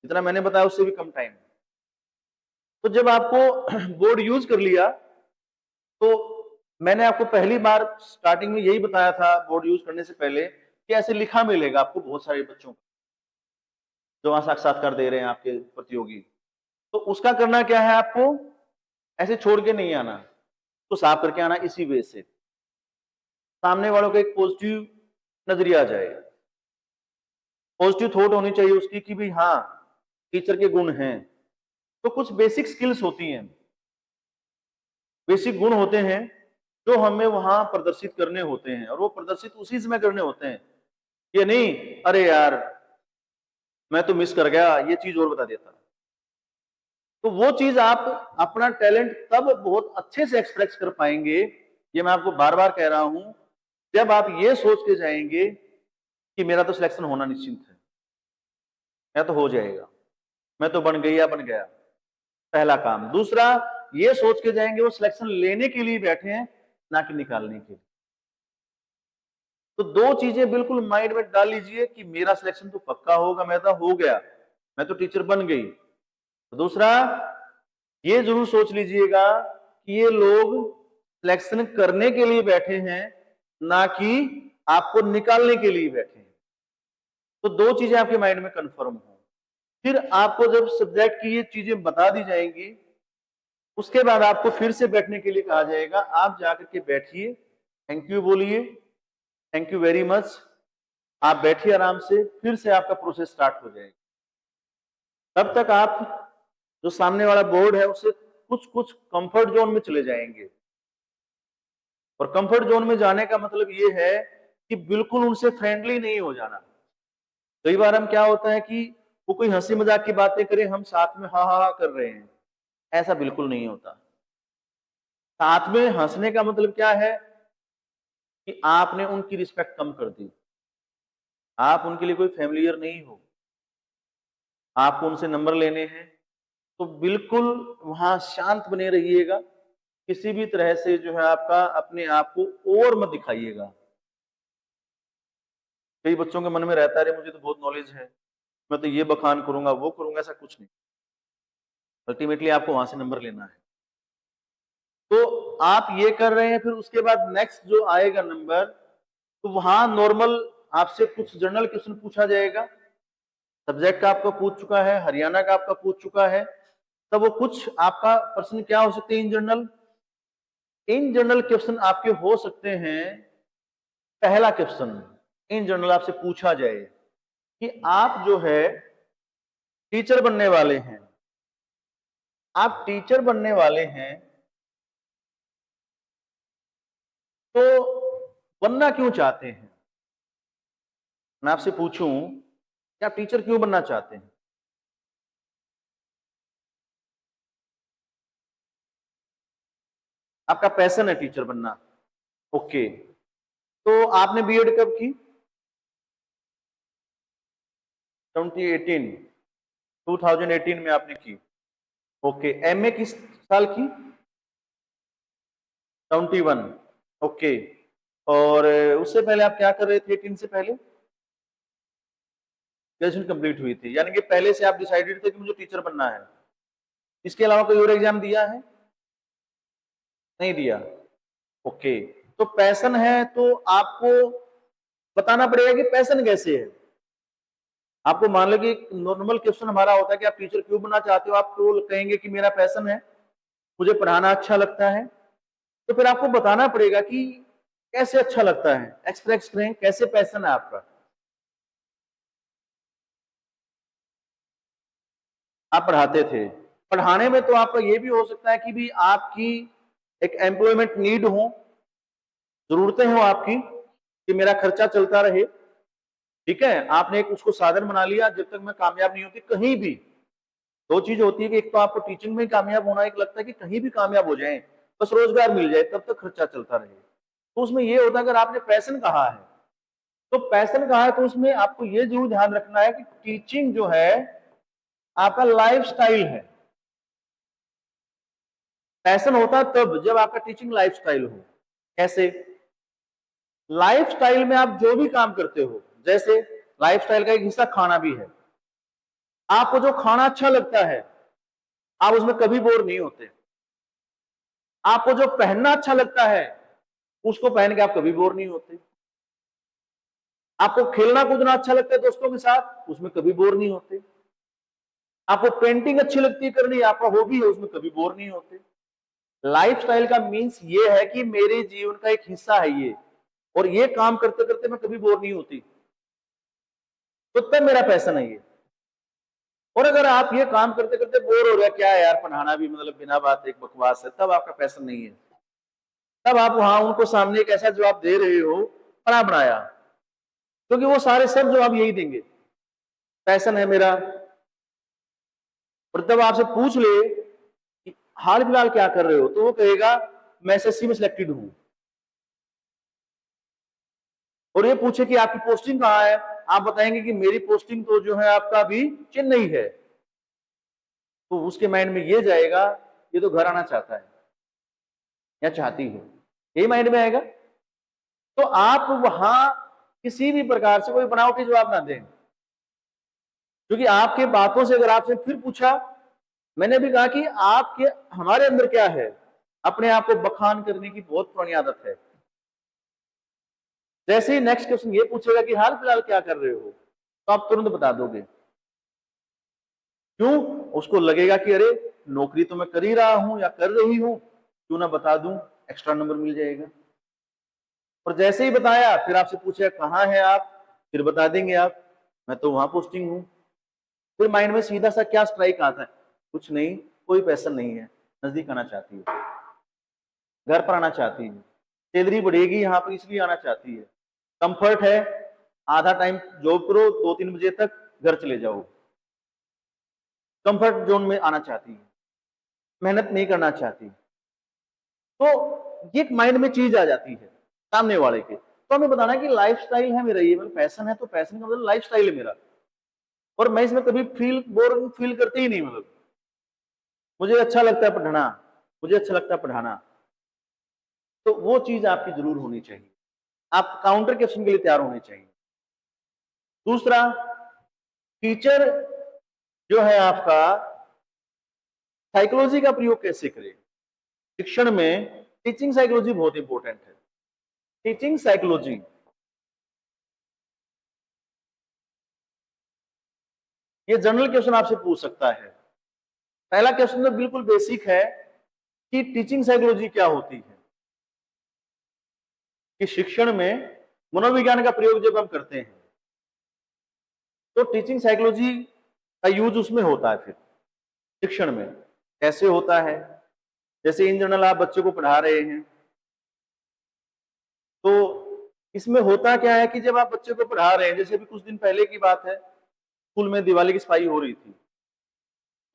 जितना मैंने बताया उससे भी कम टाइम। तो जब आपको बोर्ड यूज कर लिया, तो मैंने आपको पहली बार स्टार्टिंग में यही बताया था बोर्ड यूज करने से पहले कि ऐसे लिखा मिलेगा आपको बहुत सारे बच्चों को जो वहां साक्षात्कार दे रहे हैं आपके प्रतियोगी। तो उसका करना क्या है, आपको ऐसे छोड़ के नहीं आना, तो साफ करके आना इसी वे से, सामने वालों को एक पॉजिटिव नजरिया आ जाए, पॉजिटिव थॉट होनी चाहिए उसकी कि भाई हाँ, टीचर के गुण हैं। तो कुछ बेसिक स्किल्स होती हैं, बेसिक गुण होते हैं जो हमें वहां प्रदर्शित करने होते हैं, और वो प्रदर्शित उसी समय करने होते हैं। ये नहीं अरे यार मैं तो मिस कर गया, ये चीज और बता देता। तो वो चीज आप अपना टैलेंट तब बहुत अच्छे से एक्सप्रेस कर पाएंगे, ये मैं आपको बार बार कह रहा हूं, जब आप ये सोच के जाएंगे कि मेरा तो सिलेक्शन होना निश्चित है, मैं तो हो जाएगा, मैं तो बन गई या बन गया, पहला काम। दूसरा, ये सोच के जाएंगे वो सिलेक्शन लेने के लिए बैठे हैं, ना कि निकालने के लिए। तो दो चीजें बिल्कुल माइंड में डाल लीजिए कि मेरा सिलेक्शन तो पक्का होगा, मैं तो हो गया, मैं तो टीचर बन गई। दूसरा, ये जरूर सोच लीजिएगा कि ये लोग सिलेक्शन करने के लिए बैठे हैं, ना कि आपको निकालने के लिए बैठे हैं। तो दो चीजें आपके माइंड में कंफर्म हो। फिर आपको जब सब्जेक्ट की ये चीजें बता दी जाएंगी, उसके बाद आपको फिर से बैठने के लिए कहा जाएगा। आप जाकर के बैठिए, थैंक यू बोलिए, थैंक यू वेरी मच, आप बैठिए आराम से, फिर से आपका प्रोसेस स्टार्ट हो जाएगा। तब तक आप जो सामने वाला बोर्ड है उससे कुछ कुछ कंफर्ट जोन में चले जाएंगे। और कंफर्ट जोन में जाने का मतलब ये है कि बिल्कुल उनसे फ्रेंडली नहीं हो जाना। कई बार हम क्या होता है कि वो कोई हंसी मजाक की बातें करे, हम साथ में हा हा कर रहे हैं, ऐसा बिल्कुल नहीं होता। साथ में हंसने का मतलब क्या है कि आपने उनकी रिस्पेक्ट कम कर दी, आप उनके लिए कोई फैमिलियर नहीं हो, आपको उनसे नंबर लेने हैं, तो बिल्कुल वहां शांत बने रहिएगा। किसी भी तरह से जो है आपका अपने आप को और मत दिखाइएगा। कई बच्चों के मन में रहता है, अरे मुझे तो बहुत नॉलेज है, मैं तो ये बखान करूंगा वो करूंगा, ऐसा कुछ नहीं। अल्टीमेटली आपको वहां से नंबर लेना है। तो आप ये कर रहे हैं, फिर उसके बाद नेक्स्ट जो आएगा नंबर, तो वहां नॉर्मल आपसे कुछ जनरल क्वेश्चन पूछा जाएगा। सब्जेक्ट का आपका पूछ चुका है, हरियाणा का आपका पूछ चुका है, तब वो कुछ आपका प्रश्न क्या हो सकते हैं इन जनरल क्वेश्चन आपके हो सकते हैं। पहला क्वेश्चन इन जनरल आपसे पूछा जाए कि आप जो है टीचर बनने वाले हैं, आप टीचर बनने वाले हैं, तो बनना क्यों चाहते हैं। मैं आपसे पूछूं कि आप टीचर क्यों बनना चाहते हैं। आपका पैशन है टीचर बनना, ओके। तो आपने बीएड कब की? 2018, 2018 में आपने की, ओके। एमए किस साल की? 21, ओके। और उससे पहले आप क्या कर रहे थे? 18 से पहले ग्रेजुएशन कंप्लीट हुई थी, यानी कि पहले से आप डिसाइडेड थे कि मुझे टीचर बनना है। इसके अलावा कोई और एग्जाम दिया है? नहीं दिया, ओके। तो पैशन है तो आपको बताना पड़ेगा कि पैशन कैसे है। आपको मान लो कि नॉर्मल क्वेश्चन हमारा होता है कि आप टीचर क्यों बनना चाहते हो, आप तो कहेंगे कि मेरा पैशन है, मुझे पढ़ाना अच्छा लगता है। तो फिर आपको बताना पड़ेगा कि कैसे अच्छा लगता है, एक्सप्रेस करें कैसे पैशन है आपका। आप पढ़ाते थे, पढ़ाने में तो आपका ये भी हो सकता है कि भी आपकी एक एम्प्लॉयमेंट नीड हो, जरूरतें हो आपकी कि मेरा खर्चा चलता रहे, ठीक है। आपने एक उसको साधन बना लिया, जब तक मैं कामयाब नहीं होती कहीं भी। दो चीज होती है कि एक तो आपको टीचिंग में कामयाब होना, एक लगता है कि कहीं भी कामयाब हो जाए, बस रोजगार मिल जाए, तब तक खर्चा चलता रहे। तो उसमें ये होता है अगर आपने पैशन कहा है, तो पैशन कहा है तो उसमें आपको ये जरूर ध्यान रखना है कि टीचिंग जो है आपका लाइफ स्टाइल है। पैशन होता है तब जब आपका टीचिंग लाइफ स्टाइल हो। कैसे? लाइफ स्टाइल में आप जो भी काम करते हो, जैसे लाइफ स्टाइल का एक हिस्सा खाना भी है। आपको जो खाना अच्छा लगता है आप उसमें कभी बोर नहीं होते। आपको जो पहनना अच्छा लगता है उसको पहन के आप कभी बोर नहीं होते। आपको खेलना कूदना अच्छा लगता है दोस्तों के साथ, उसमें कभी बोर नहीं होते। आपको पेंटिंग अच्छी लगती है करनी, आपका हॉबी है, उसमें कभी बोर नहीं होते। लाइफस्टाइल का मीन्स ये है कि मेरे जीवन का एक हिस्सा है ये, और ये काम करते करते मैं कभी बोर नहीं होती, तो तब मेरा पैशन है ये। और अगर आप ये काम करते करते बोर हो रहे हैं, क्या है यार पढ़ाना भी मतलब बिना बात एक बकवास है, तब आपका पैशन नहीं है। तब आप वहां उनको सामने एक ऐसा जवाब दे रहे हो, बना बनाया, क्योंकि वो सारे सब जवाब यही देंगे, पैशन है मेरा। और तब आपसे पूछ ले कि हाल फिलहाल क्या कर रहे हो, तो वो कहेगा मैं एसएससी में सिलेक्टेड हूं। और ये पूछे कि आपकी पोस्टिंग कहाँ है, आप बताएंगे कि मेरी पोस्टिंग तो जो है आपका अभी चेन्नई है, तो उसके माइंड में ये जाएगा ये तो घर आना चाहता है या चाहती है, यही माइंड में आएगा। तो आप वहां किसी भी प्रकार से कोई बनावटी जवाब ना दें, क्योंकि आपके बातों से अगर आपसे फिर पूछा, मैंने भी कहा कि आपके हमारे अंदर क्या है, अपने आप को बखान करने की बहुत पुरानी आदत है। जैसे ही नेक्स्ट क्वेश्चन ये पूछेगा कि हाल फिलहाल क्या कर रहे हो, तो आप तुरंत बता दोगे। क्यों? उसको लगेगा कि अरे नौकरी तो मैं कर ही रहा हूं या कर रही हूं, क्यों ना बता दूं, एक्स्ट्रा नंबर मिल जाएगा। और जैसे ही बताया फिर आपसे पूछेगा कहाँ है आप, फिर बता देंगे आप मैं तो वहां पोस्टिंग हूं। फिर माइंड में सीधा सा क्या स्ट्राइक आता है, कुछ नहीं, कोई पैसा नहीं है, नजदीक आना चाहती है, घर पर आना चाहती है, सैलरी बढ़ेगी यहाँ पर इसलिए आना चाहती है, कंफर्ट है, आधा टाइम जॉब करो 2-3 बजे तक घर चले जाओ, कंफर्ट जोन में आना चाहती है, मेहनत नहीं करना चाहती। तो ये माइंड में चीज आ जाती है सामने वाले के। तो हमें बताना है कि लाइफस्टाइल है मेरा, ये मतलब पैशन है तो पैशन का मतलब लाइफस्टाइल है मेरा, और मैं इसमें कभी बोर फील करते ही नहीं। मतलब मुझे अच्छा लगता है पढ़ना, मुझे अच्छा लगता है पढ़ाना, तो वो चीज आपकी जरूर होनी चाहिए। आप काउंटर क्वेश्चन के लिए तैयार होने चाहिए। दूसरा, टीचर जो है आपका साइकोलॉजी का प्रयोग कैसे करे। शिक्षण में टीचिंग साइकोलॉजी बहुत इंपॉर्टेंट है। टीचिंग साइकोलॉजी, ये जनरल क्वेश्चन आपसे पूछ सकता है। पहला क्वेश्चन तो बिल्कुल बेसिक है कि टीचिंग साइकोलॉजी क्या होती है। कि शिक्षण में मनोविज्ञान का प्रयोग जब हम करते हैं तो टीचिंग साइकोलॉजी का यूज उसमें होता है। फिर शिक्षण में कैसे होता है, जैसे इन जनरल आप बच्चों को पढ़ा रहे हैं तो इसमें होता क्या है कि जब आप बच्चे को पढ़ा रहे हैं, जैसे अभी कुछ दिन पहले की बात है, स्कूल में दिवाली की सफाई हो रही थी,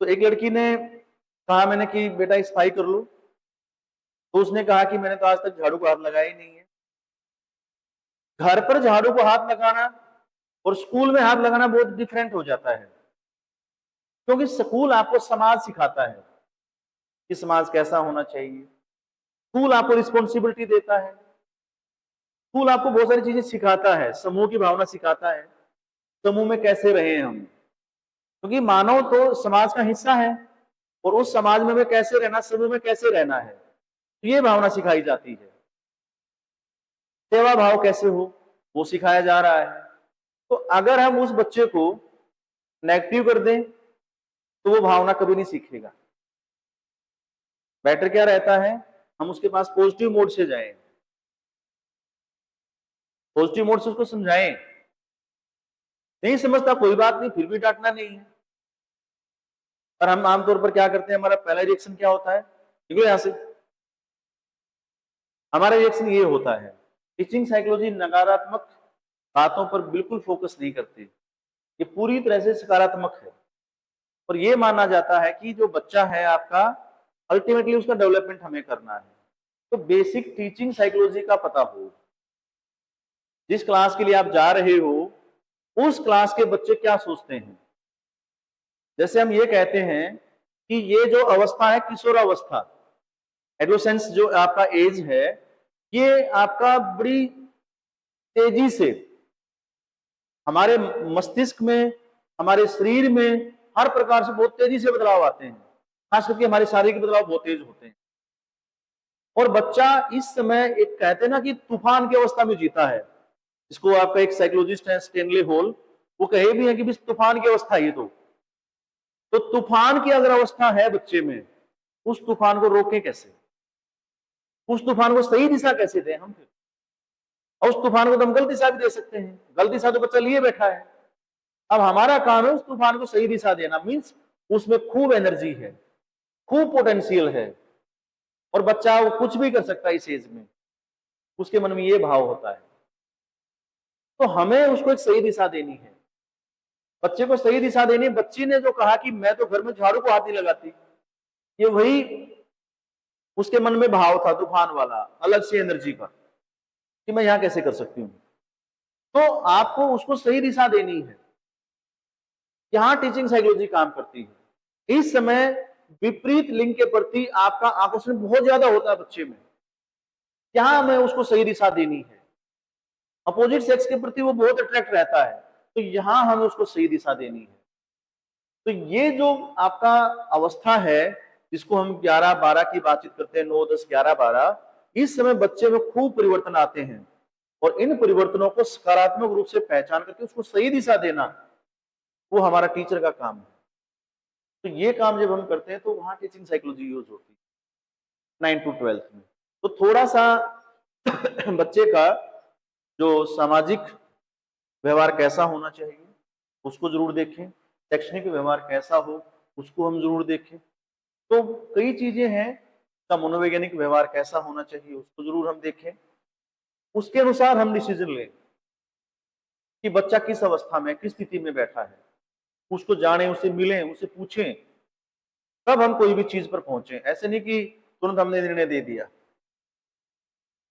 तो एक लड़की ने कहा मैंने कि बेटा सफाई कर लो, तो उसने कहा कि मैंने तो आज तक झाड़ू को हाथ लगाया ही नहीं है। घर पर झाड़ू को हाथ लगाना और स्कूल में हाथ लगाना बहुत डिफरेंट हो जाता है, क्योंकि स्कूल आपको समाज सिखाता है कि समाज कैसा होना चाहिए, स्कूल आपको रिस्पॉन्सिबिलिटी देता है, स्कूल आपको बहुत सारी चीजें सिखाता है, समूह की भावना सिखाता है, समूह में कैसे रहे हम, क्योंकि मानव तो समाज का हिस्सा है और उस समाज में हमें कैसे रहना, समूह में कैसे रहना है, तो ये भावना सिखाई जाती है। सेवा भाव कैसे हो वो सिखाया जा रहा है। तो अगर हम उस बच्चे को नेगेटिव कर दें तो वो भावना कभी नहीं सीखेगा। बेटर क्या रहता है, हम उसके पास पॉजिटिव मोड से जाएं, पॉजिटिव मोड से उसको समझाएं। नहीं समझता कोई बात नहीं, फिर भी डांटना नहीं है। पर हम आमतौर पर क्या करते हैं, हमारा पहला रिएक्शन क्या होता है, निकलो यहां से, हमारा रिएक्शन ये होता है। टीचिंग साइकोलॉजी नकारात्मक बातों पर बिल्कुल फोकस नहीं करती, ये पूरी तरह से सकारात्मक है। और ये माना जाता है कि जो बच्चा है आपका, अल्टीमेटली उसका डेवलपमेंट हमें करना है। तो बेसिक टीचिंग साइकोलॉजी का पता हो, जिस क्लास के लिए आप जा रहे हो उस क्लास के बच्चे क्या सोचते हैं। जैसे हम ये कहते हैं कि ये जो अवस्था है किशोरावस्था, एडोसेंस जो आपका एज है, ये आपका बड़ी तेजी से हमारे मस्तिष्क में, हमारे शरीर में हर प्रकार से बहुत तेजी से बदलाव आते हैं, खास करके हमारे शारीरिक बदलाव बहुत तेज होते हैं। और बच्चा इस समय एक कहते हैं ना कि तूफान की अवस्था में जीता है, इसको आपका एक साइकोलॉजिस्ट है स्टेनले हॉल, वो कहे भी है कि तूफान की अवस्था है। तो तूफान की अगर अवस्था है बच्चे में, उस तूफान को रोकें कैसे, उस तूफान को सही दिशा कैसे दें हम। फिर और उस तूफान को तो हम गलत दिशा भी दे सकते हैं, गलत दिशा तो बच्चा लिए बैठा है। अब हमारा काम है उस तूफान को सही दिशा देना, मीन्स उसमें खूब एनर्जी है, खूब पोटेंशियल है, और बच्चा वो कुछ भी कर सकता है इस एज में, उसके मन में ये भाव होता है। तो हमें उसको एक सही दिशा देनी है, बच्चे को सही दिशा देनी। बच्ची ने जो कहा कि मैं तो घर में झाड़ू को हाथ नहीं लगाती, ये वही उसके मन में भाव था तूफान वाला, अलग से एनर्जी का, कि मैं यहां कैसे कर सकती हूँ। तो आपको उसको सही दिशा देनी है, यहां टीचिंग साइकोलॉजी काम करती है। इस समय विपरीत लिंग के प्रति आपका आकर्षण बहुत ज्यादा होता है बच्चे में, क्या हमें उसको सही दिशा देनी है। अपोजिट सेक्स के प्रति वो बहुत अट्रैक्ट रहता है, तो यहां हमें उसको सही दिशा देनी है। तो ये जो आपका अवस्था है, जिसको हम 11-12 की बातचीत करते हैं, 9, 10, 11, 12, इस समय बच्चे में खूब परिवर्तन आते हैं। और इन परिवर्तनों को सकारात्मक रूप से पहचान करके उसको सही दिशा देना, वो हमारा टीचर का काम है। तो ये काम जब हम करते हैं तो वहां टीचिंग साइकोलॉजी यूज होती है 9 to 12 में। तो थोड़ा सा बच्चे का जो सामाजिक व्यवहार कैसा होना चाहिए उसको जरूर देखें, शैक्षणिक व्यवहार कैसा हो उसको हम जरूर देखें। तो कई चीजें हैं, का मनोवैज्ञानिक व्यवहार कैसा होना चाहिए उसको जरूर हम देखें, उसके अनुसार हम डिसीजन लें कि बच्चा किस अवस्था में, किस स्थिति में बैठा है, उसको जाने, उससे मिलें, उससे पूछें, तब हम कोई भी चीज पर पहुंचे। ऐसे नहीं कि तुरंत हमने निर्णय दे दिया,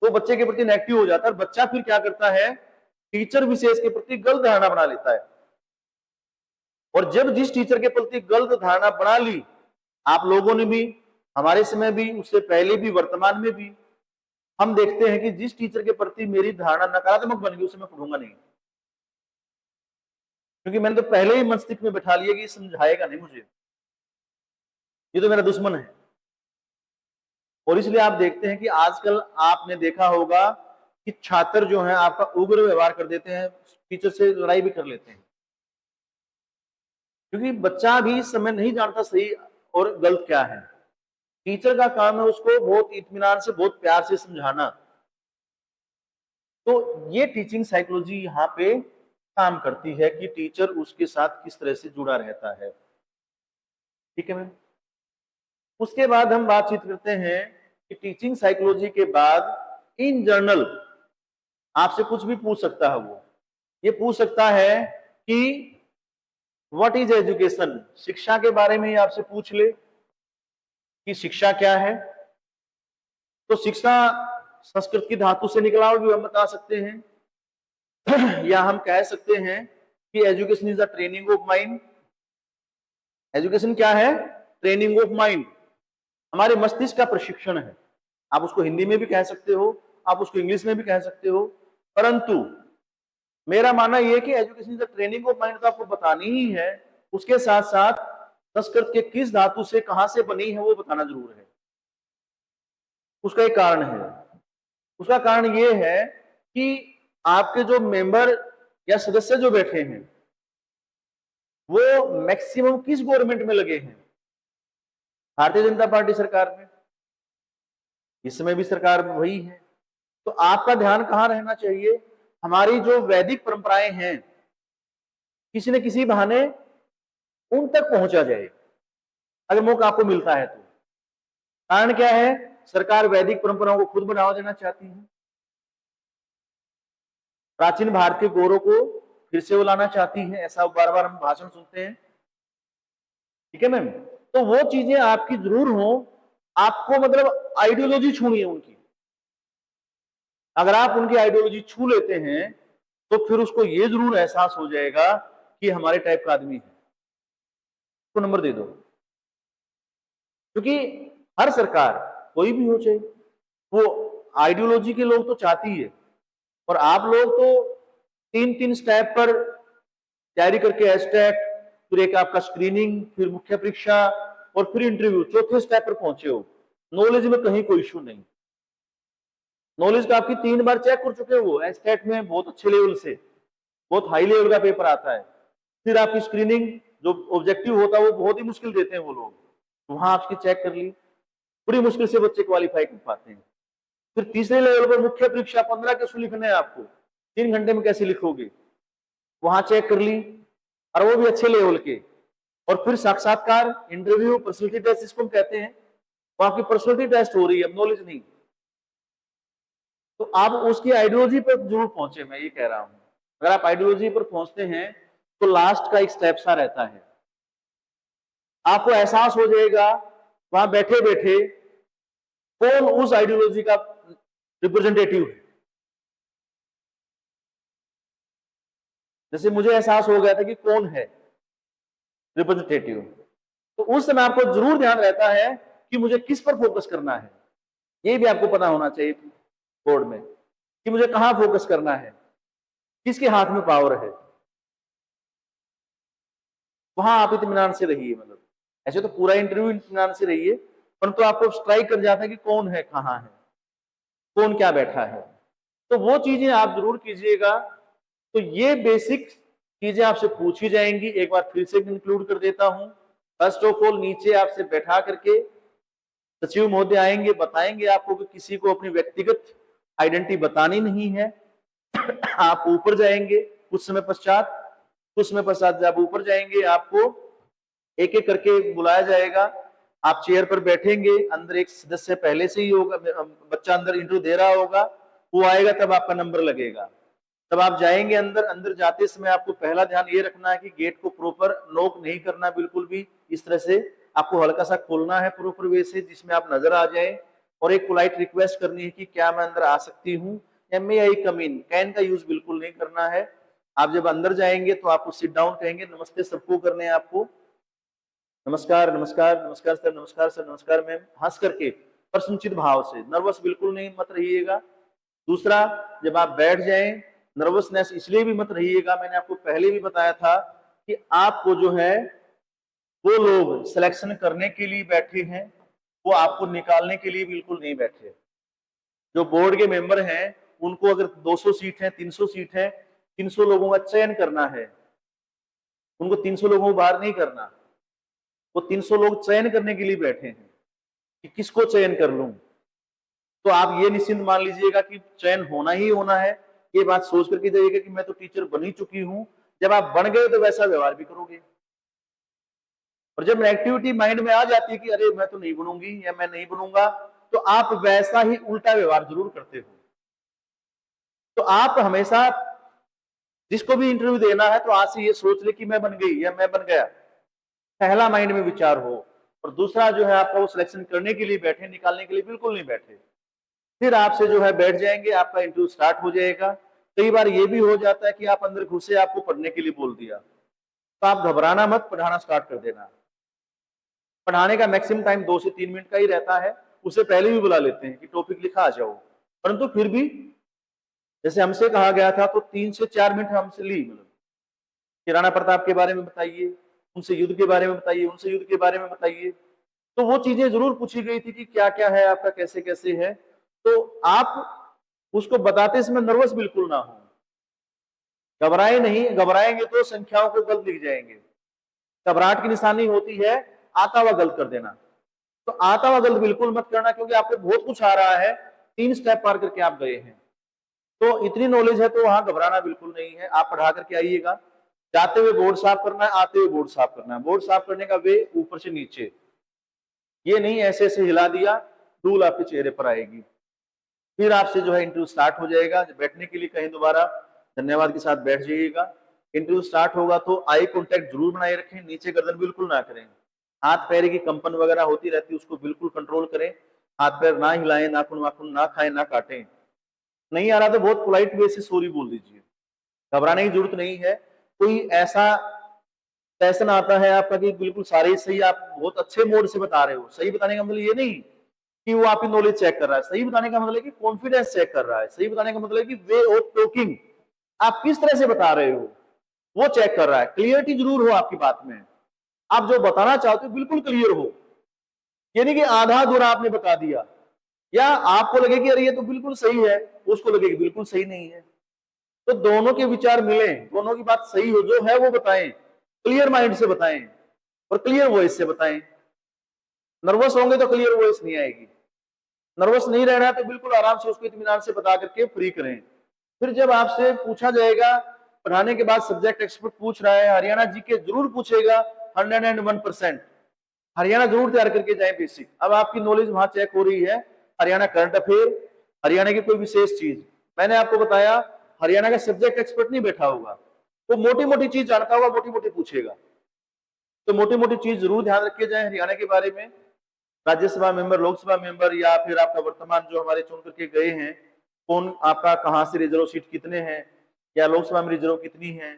तो बच्चे के प्रति नेगेटिव हो जाता है। बच्चा फिर क्या करता है, टीचर विशेष के प्रति गलत धारणा बना लेता है। और जब जिस टीचर के प्रति गलत धारणा बना ली, आप लोगों ने भी, हमारे समय भी, उससे पहले भी, वर्तमान में भी, हम देखते हैं कि जिस टीचर के प्रति मेरी धारणा नकारात्मक बन गई उसे मैं पढ़ूंगा नहीं, क्योंकि मैंने तो पहले ही मस्तिष्क में बैठा लिया कि समझाएगा नहीं मुझे, ये तो मेरा दुश्मन है। और इसलिए आप देखते हैं कि आजकल आपने देखा होगा कि छात्र जो हैं आपका उग्र व्यवहार कर देते हैं, टीचर से लड़ाई भी कर लेते हैं, क्योंकि बच्चा भी इस समय नहीं जानता सही और गलत क्या है। टीचर का काम है उसको बहुत इत्मीनान से, बहुत प्यार से समझाना। तो ये टीचिंग साइकोलॉजी यहाँ पे काम करती है कि टीचर उसके साथ किस तरह से जुड़ा रहता है। ठीक है मैम। उसके बाद हम बातचीत करते हैं कि टीचिंग साइकोलॉजी के बाद इन जनरल आपसे कुछ भी पूछ सकता है। वो ये पूछ सकता है कि व्हाट इज एजुकेशन, शिक्षा के बारे में ही आपसे पूछ ले कि शिक्षा क्या है। तो शिक्षा संस्कृत की धातु से निकला हुआ भी हम बता सकते हैं या हम कह सकते हैं कि education is the training of mind. Education क्या है, ट्रेनिंग ऑफ माइंड, हमारे मस्तिष्क का प्रशिक्षण है। आप उसको हिंदी में भी कह सकते हो, आप उसको इंग्लिश में भी कह सकते हो, परंतु मेरा मानना यह है कि education is the training of mind तो आपको बतानी ही है। उसके साथ साथ संस्कृत के किस धातु से, कहां से बनी है वो बताना जरूर है। उसका एक कारण है, उसका कारण यह है कि आपके जो मेंबर या सदस्य जो बैठे हैं वो मैक्सिमम किस गवर्नमेंट में लगे हैं, भारतीय जनता पार्टी सरकार में, इस समय भी सरकार वही है। तो आपका ध्यान कहां रहना चाहिए, हमारी जो वैदिक परंपराएं हैं किसी न किसी बहाने उन तक पहुंचा जाए, अगर मौका आपको मिलता है तो। कारण क्या है, सरकार वैदिक परंपराओं को खुद बढ़ावा देना चाहती है, प्राचीन भारत के गौरव को फिर से वो लाना चाहती है, ऐसा बार बार हम भाषण सुनते हैं। ठीक है मैम। तो वो चीजें आपकी जरूर हो, आपको मतलब आइडियोलॉजी छूनी है उनकी। अगर आप उनकी आइडियोलॉजी छू लेते हैं तो फिर उसको ये जरूर एहसास हो जाएगा कि हमारे टाइप का आदमी है, तो नंबर दे दो। क्योंकि हर सरकार, कोई भी हो चाहे, वो आइडियोलॉजी के लोग तो चाहती है, और आप लोग तो 3-3 स्टेप पर तैयारी करके एस्टेट, फिर एक आपका स्क्रीनिंग, फिर मुख्य परीक्षा और फिर इंटरव्यू, चौथे स्टेप पर पहुंचे हो। नॉलेज में कहीं कोई इश्यू नहीं, नॉलेज का आपकी 3 बार चेक कर चुके हो एस्टेट में, बहुत अच्छे लेवल से, बहुत हाई लेवल का पेपर आता है। फिर आपकी स्क्रीनिंग जो ऑब्जेक्टिव होता है वो बहुत ही मुश्किल देते हैं वो लोग, वहां आपकी चेक कर ली, बड़ी मुश्किल से बच्चे क्वालिफाई कर पाते हैं। फिर तीसरे लेवल पर मुख्य परीक्षा, 15 क्वेश्चन लिखने हैं आपको, 3 घंटे में कैसे लिखोगे, वहां चेक कर ली, और वो भी अच्छे लेवल के। और फिर साक्षात्कार, इंटरव्यू, पर्सनैलिटी टेस्ट इसको हम कहते हैं, वो आपकी पर्सनैलिटी टेस्ट हो रही है, नॉलेज नहीं। तो आप उसकी आइडियोलॉजी पर जरूर पहुंचे, मैं ये कह रहा हूं। अगर आप आइडियोलॉजी पर पहुंचते हैं तो लास्ट का एक स्टेप सा रहता है, आपको एहसास हो जाएगा वहां बैठे बैठे कौन उस आइडियोलॉजी का रिप्रेजेंटेटिव है। जैसे मुझे एहसास हो गया था कि कौन है रिप्रेजेंटेटिव, तो उस समय आपको जरूर ध्यान रहता है कि मुझे किस पर फोकस करना है। ये भी आपको पता होना चाहिए बोर्ड में कि मुझे कहां फोकस करना है, किसके हाथ में पावर है, वहां आप इत्मीनान से रहिए। मतलब ऐसे तो पूरा इंटरव्यू इत्मीनान से रहिए, परंतु आपको स्ट्राइक कर जाता है कि कौन है, कहां है, कौन क्या बैठा है। तो वो चीजें आप जरूर कीजिएगा। तो ये बेसिक चीजें आपसे पूछी जाएंगी, एक बार फिर से इंक्लूड कर देता हूं। फर्स्ट ऑफ ऑल नीचे आपसे बैठा करके सचिव महोदय आएंगे, बताएंगे आपको कि किसी को अपनी व्यक्तिगत आइडेंटिटी बतानी नहीं है। आप ऊपर जाएंगे कुछ समय पश्चात जब ऊपर जाएंगे आपको एक एक करके बुलाया जाएगा। आप चेयर पर बैठेंगे, अंदर एक सदस्य पहले से ही होगा, बच्चा अंदर इंटरव्यू दे रहा होगा, वो आएगा तब आपका नंबर लगेगा, तब आप जाएंगे अंदर। अंदर जाते समय आपको पहला ध्यान ये रखना है कि गेट को प्रॉपर नॉक नहीं करना, बिल्कुल भी इस तरह से आपको हल्का सा खोलना है प्रॉपर वे से जिसमें आप नजर आ जाए, और एक पोलाइट रिक्वेस्ट करनी है कि क्या मैं अंदर आ सकती हूँ, या मे आई कम इन। कैन का यूज बिल्कुल नहीं करना है। आप जब अंदर जाएंगे तो आपको सिट डाउन कहेंगे, नमस्ते सबको करने हैं आपको, नमस्कार नमस्कार नमस्कार सर, नमस्कार सर, नमस्कार मैम, हंस करके प्रसन्नचित भाव से, नर्वस बिल्कुल नहीं मत रहिएगा। दूसरा, जब आप बैठ जाएं, नर्वसनेस इसलिए भी मत रहिएगा, मैंने आपको पहले भी बताया था कि आपको जो है वो लोग सिलेक्शन करने के लिए बैठे हैं, वो आपको निकालने के लिए बिल्कुल नहीं बैठे। जो बोर्ड के मेंबर हैं उनको अगर 200 सीट है, 300 सीट है, 300 लोगों का चयन करना है, उनको 300 लोगों को बाहर नहीं करना। वो 300 लोग चयन करने के लिए बैठे हैं कि किसको चयन कर लूं। तो आप ये निश्चिंत मान लीजिएगा कि चयन होना ही होना है। ये बात सोच करके जाइएगा कि मैं तो टीचर बन ही चुकी हूं। जब आप बन गए तो वैसा व्यवहार भी करोगे। और जब नेगेटिविटी माइंड में आ जाती है कि अरे मैं तो नहीं बनूंगी या मैं नहीं बनूंगा, तो आप वैसा ही उल्टा व्यवहार जरूर करते हो। तो आप हमेशा जिसको भी इंटरव्यू देना है तो आज से ये सोच ले कि मैं बन गई या मैं बन गया, पहला माइंड में विचार हो। और दूसरा जो है आपका वो सिलेक्शन करने के लिए बैठे, निकालने के लिए बिल्कुल नहीं बैठे। फिर आपसे जो है बैठ जाएंगे, आपका इंटरव्यू स्टार्ट हो जाएगा। कई बार ये भी हो जाता है कि आप अंदर घुसे, आपको पढ़ने के लिए बोल दिया, तो आप घबराना मत, पढ़ाना स्टार्ट कर देना। पढ़ाने का मैक्सिमम टाइम 2 से 3 मिनट का ही रहता है, उससे पहले भी बुला लेते हैं कि टॉपिक लिखा आ जाओ। परंतु फिर भी जैसे हमसे कहा गया था तो 3 से 4 मिनट हमसे ली, मतलब कि राणा प्रताप के बारे में बताइए, उनसे युद्ध के बारे में बताइए, उनसे युद्ध के बारे में बताइए। तो वो चीजें जरूर पूछी गई थी कि क्या क्या है आपका, कैसे कैसे है। तो आप उसको बताते समय नर्वस बिल्कुल ना हो, घबराए नहीं। घबराएंगे तो संख्याओं को गलत लिख जाएंगे। घबराहट की निशानी होती है आता हुआ गलत कर देना। तो आता हुआ गलत बिल्कुल मत करना, क्योंकि आपको बहुत कुछ आ रहा है, 3 स्टेप पार करके आप गए हैं, तो इतनी नॉलेज है, तो वहां घबराना बिल्कुल नहीं है। आप पढ़ा करके आइएगा। जाते हुए बोर्ड साफ करना है, आते हुए बोर्ड साफ करना है। बोर्ड साफ करने का वे ऊपर से नीचे, ये नहीं ऐसे ऐसे हिला दिया, धूल आपके चेहरे पर आएगी। फिर आपसे जो है इंटरव्यू स्टार्ट हो जाएगा। बैठने के लिए कहीं दोबारा धन्यवाद के साथ बैठ जाइएगा। इंटरव्यू स्टार्ट होगा तो आई कांटेक्ट जरूर बनाए रखें, नीचे गर्दन बिल्कुल ना करें। हाथ पैर की कंपन वगैरह होती रहती है, उसको बिल्कुल कंट्रोल करें। हाथ पैर ना हिलाएं, नाखून वाखून ना खाएं, ना काटें। नहीं आ रहा तो बहुत पोलाइट वे से सॉरी बोल दीजिए, घबराने की जरूरत नहीं है। कोई ऐसा सेशन आता है आपका कि बिल्कुल सारे सही, आप बहुत अच्छे मोड से बता रहे हो। सही बताने का मतलब ये नहीं कि वो आपकी नॉलेज चेक कर रहा है, सही बताने का मतलब है कि कॉन्फिडेंस चेक कर रहा है। सही बताने का मतलब है कि वे ऑफ टॉकिंग, आप किस तरह से बता रहे हो वो चेक कर रहा है। क्लियरिटी जरूर हो आपकी बात में, आप जो बताना चाहते हो बिल्कुल क्लियर हो, ये नहीं कि आधा अधूरा आपने बता दिया, या आपको लगे कि अरे ये तो बिल्कुल सही है, उसको लगे कि बिल्कुल सही नहीं है। तो दोनों के विचार मिले, दोनों की बात सही हो, जो है वो बताएं, क्लियर माइंड से बताएं और क्लियर वॉइस से बताएं। नर्वस होंगे तो क्लियर वॉइस नहीं आएगी। नर्वस नहीं रहना है तो बिल्कुल आराम से उसको इत्मीनान से बता करके फ्री करें। फिर जब आपसे पूछा जाएगा, पढ़ाने के बाद सब्जेक्ट एक्सपर्ट पूछ रहा है, हरियाणा जीके जरूर पूछेगा, 101%। हरियाणा जरूर तैयार करके जाए बेसिक। अब आपकी नॉलेज वहां चेक हो रही है, हरियाणा करंट अफेयर, हरियाणा की कोई विशेष चीज। मैंने आपको बताया हरियाणा का सब्जेक्ट एक्सपर्ट नहीं बैठा होगा, वो मोटी मोटी चीज जानता होगा, मोटी मोटी पूछेगा। तो मोटी मोटी चीज जरूर ध्यान रखे जाए हरियाणा के बारे में। राज्यसभा मेंबर, लोकसभा मेंबर, या फिर आपका वर्तमान जो हमारे चुन करके गए हैं, कौन आपका कहां से रिजर्व सीट कितने हैं, या लोकसभा में रिजर्व कितनी है,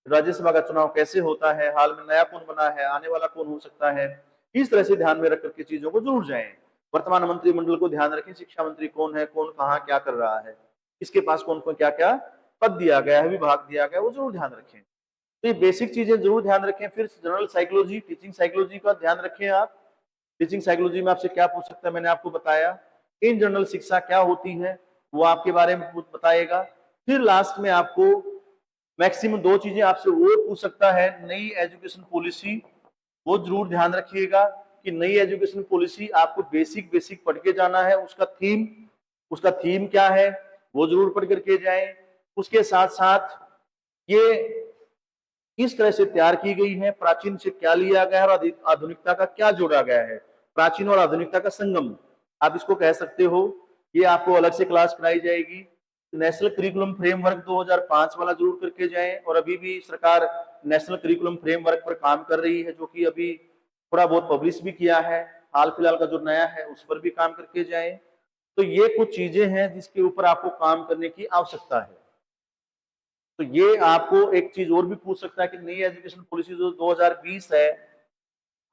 राज्यसभा का चुनाव कैसे होता है, हाल में नया कौन बना है, आने वाला कौन हो सकता है। इस तरह से ध्यान में रख करके चीजों को जरूर जाएं। वर्तमान मंत्रिमंडल को ध्यान रखें, शिक्षा मंत्री कौन है, कौन कहाँ क्या कर रहा है, किसके पास कौन कौन क्या क्या पद दिया गया है, विभाग दिया गया है, वो जरूर ध्यान रखें। तो ये बेसिक चीजें जरूर ध्यान रखें। फिर जनरल साइकोलॉजी, टीचिंग साइकोलॉजी का ध्यान रखें आप। टीचिंग साइकोलॉजी में आपसे क्या पूछ सकता है, मैंने आपको बताया। इन जनरल शिक्षा क्या होती है, वो आपके बारे में बताएगा। फिर लास्ट में आपको मैक्सिमम 2 चीजें आपसे वो पूछ सकता है, नई एजुकेशन पॉलिसी। वो जरूर ध्यान रखिएगा कि नई एजुकेशन पॉलिसी आपको बेसिक बेसिक पढ़ के जाना है। उसका थीम क्या है वो जरूर पढ़ करके जाएं। उसके साथ साथ ये किस तरह से तैयार की गई है, प्राचीन से क्या लिया गया है और आधुनिकता का क्या जोड़ा गया है, प्राचीन और आधुनिकता का संगम आप इसको कह सकते हो। ये आपको अलग से क्लास कराई जाएगी। नेशनल करिकुलम फ्रेमवर्क 2005 वाला जरूर करके जाएं। और अभी भी सरकार नेशनल करिकुलम फ्रेमवर्क पर काम कर रही है, जो कि अभी थोड़ा बहुत पब्लिश भी किया है। हाल फिलहाल का जो नया है उस पर भी काम करके जाएं। तो ये कुछ चीजें हैं जिसके ऊपर आपको काम करने की आवश्यकता है। तो ये आपको एक चीज और भी पूछ सकता है कि नई एजुकेशन पॉलिसी जो 2020 है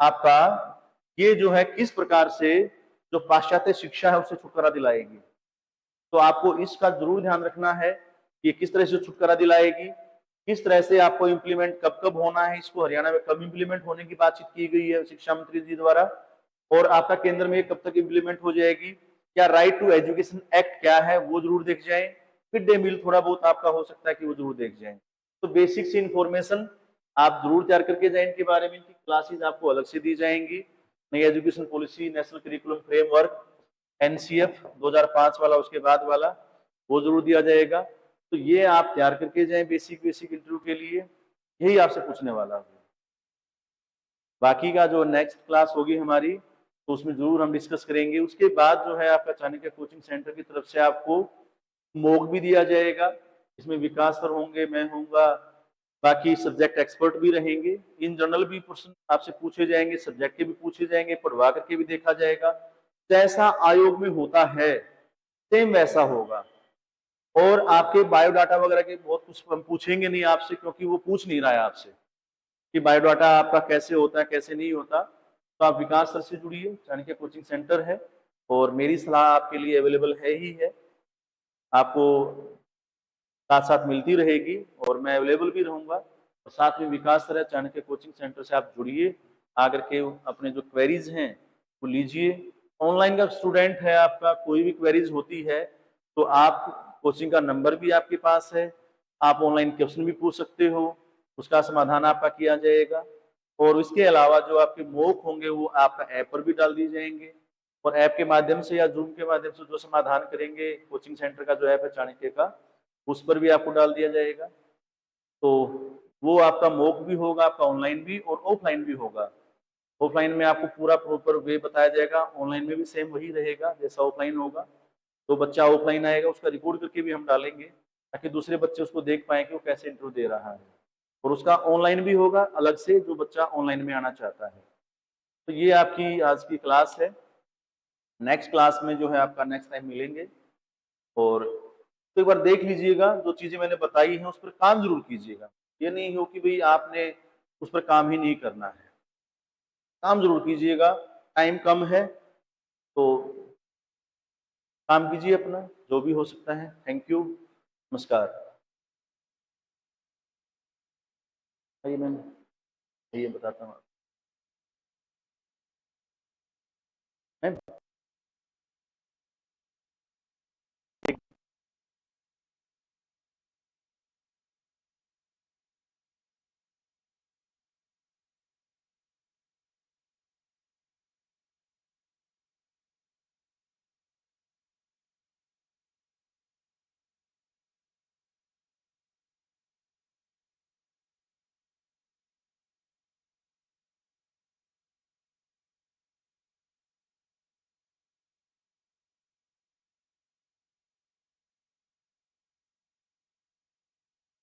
आपका, ये जो है किस प्रकार से जो पाश्चात्य शिक्षा है उससे छुटकारा दिलाएगी। तो आपको इसका जरूर ध्यान रखना है कि किस तरह से छुटकारा दिलाएगी, किस तरह से आपको इम्प्लीमेंट कब कब होना है। इसको हरियाणा में कब इम्प्लीमेंट होने की बातचीत की गई है शिक्षा मंत्री जी द्वारा, और आपका केंद्र में कब तक इम्प्लीमेंट हो जाएगी। क्या राइट टू एजुकेशन एक्ट क्या है वो जरूर देख जाएं। मिड डे मील थोड़ा बहुत आपका हो सकता है कि वो जरूर देख जाएं। तो बेसिक सी इंफॉर्मेशन आप जरूर तैयार करके जाएं इनके बारे में। इनकी क्लासेज आपको अलग से दी जाएंगी। नई education policy, national curriculum framework, NCF 2005 वाला, उसके बाद वाला वो जरूर दिया जाएगा। तो ये आप तैयार करके जाएं बेसिक बेसिक इंटरव्यू के लिए। यही आपसे पूछने वाला है। बाकी का जो नेक्स्ट क्लास होगी हमारी तो उसमें जरूर हम डिस्कस करेंगे। उसके बाद जो है आपका चाणक्य कोचिंग सेंटर की तरफ से आपको मॉक भी दिया जाएगा। इसमें विकास सर होंगे, मैं होऊंगा, बाकी सब्जेक्ट एक्सपर्ट भी रहेंगे। इन जनरल भी क्वेश्चन आपसे पूछे जाएंगे, सब्जेक्ट के भी पूछे जाएंगे, पढ़वा करके भी देखा जाएगा। जैसा आयोग में होता है सेम वैसा होगा। और आपके बायोडाटा वगैरह के बहुत कुछ हम पूछेंगे नहीं आपसे, क्योंकि वो पूछ नहीं रहा है आपसे कि बायोडाटा आपका कैसे होता है कैसे नहीं होता। तो आप विकास सर से जुड़िए, चाणक्य कोचिंग सेंटर है और मेरी सलाह आपके लिए अवेलेबल है ही है, आपको साथ साथ मिलती रहेगी और मैं अवेलेबल भी रहूंगा। और साथ में विकास सर है चाणक्य कोचिंग सेंटर से आप जुड़िए, आकर के अपने जो क्वेरीज हैं वो लीजिए। ऑनलाइन का स्टूडेंट है आपका, कोई भी क्वेरीज होती है तो आप कोचिंग का नंबर भी आपके पास है, आप ऑनलाइन क्वेश्चन भी पूछ सकते हो, उसका समाधान आपका किया जाएगा। और इसके अलावा जो आपके मॉक होंगे वो आपका ऐप पर भी डाल दिए जाएंगे। और ऐप के माध्यम से या जूम के माध्यम से जो समाधान करेंगे, कोचिंग सेंटर का जो ऐप है चाणक्य का, उस पर भी आपको डाल दिया जाएगा। तो वो आपका मॉक भी होगा, आपका ऑनलाइन भी और ऑफलाइन भी होगा। ऑफलाइन में आपको पूरा प्रॉपर वे बताया जाएगा, ऑनलाइन में भी सेम वही रहेगा जैसा ऑफलाइन होगा। तो बच्चा ऑफलाइन आएगा उसका रिकॉर्ड करके भी हम डालेंगे ताकि दूसरे बच्चे उसको देख पाए कि वो कैसे इंटरव्यू दे रहा है। और उसका ऑनलाइन भी होगा अलग से, जो बच्चा ऑनलाइन में आना चाहता है। तो ये आपकी आज की क्लास है। नेक्स्ट क्लास में जो है आपका नेक्स्ट टाइम मिलेंगे। और तो एक बार देख लीजिएगा, जो चीजें मैंने बताई हैं उस पर काम जरूर कीजिएगा। ये नहीं हो कि भाई आपने उस पर काम ही नहीं करना है, काम जरूर कीजिएगा। टाइम कम है तो काम कीजिए अपना जो भी हो सकता है। थैंक यू, नमस्कार। आइए मैम, आइए बताता हूँ। मैम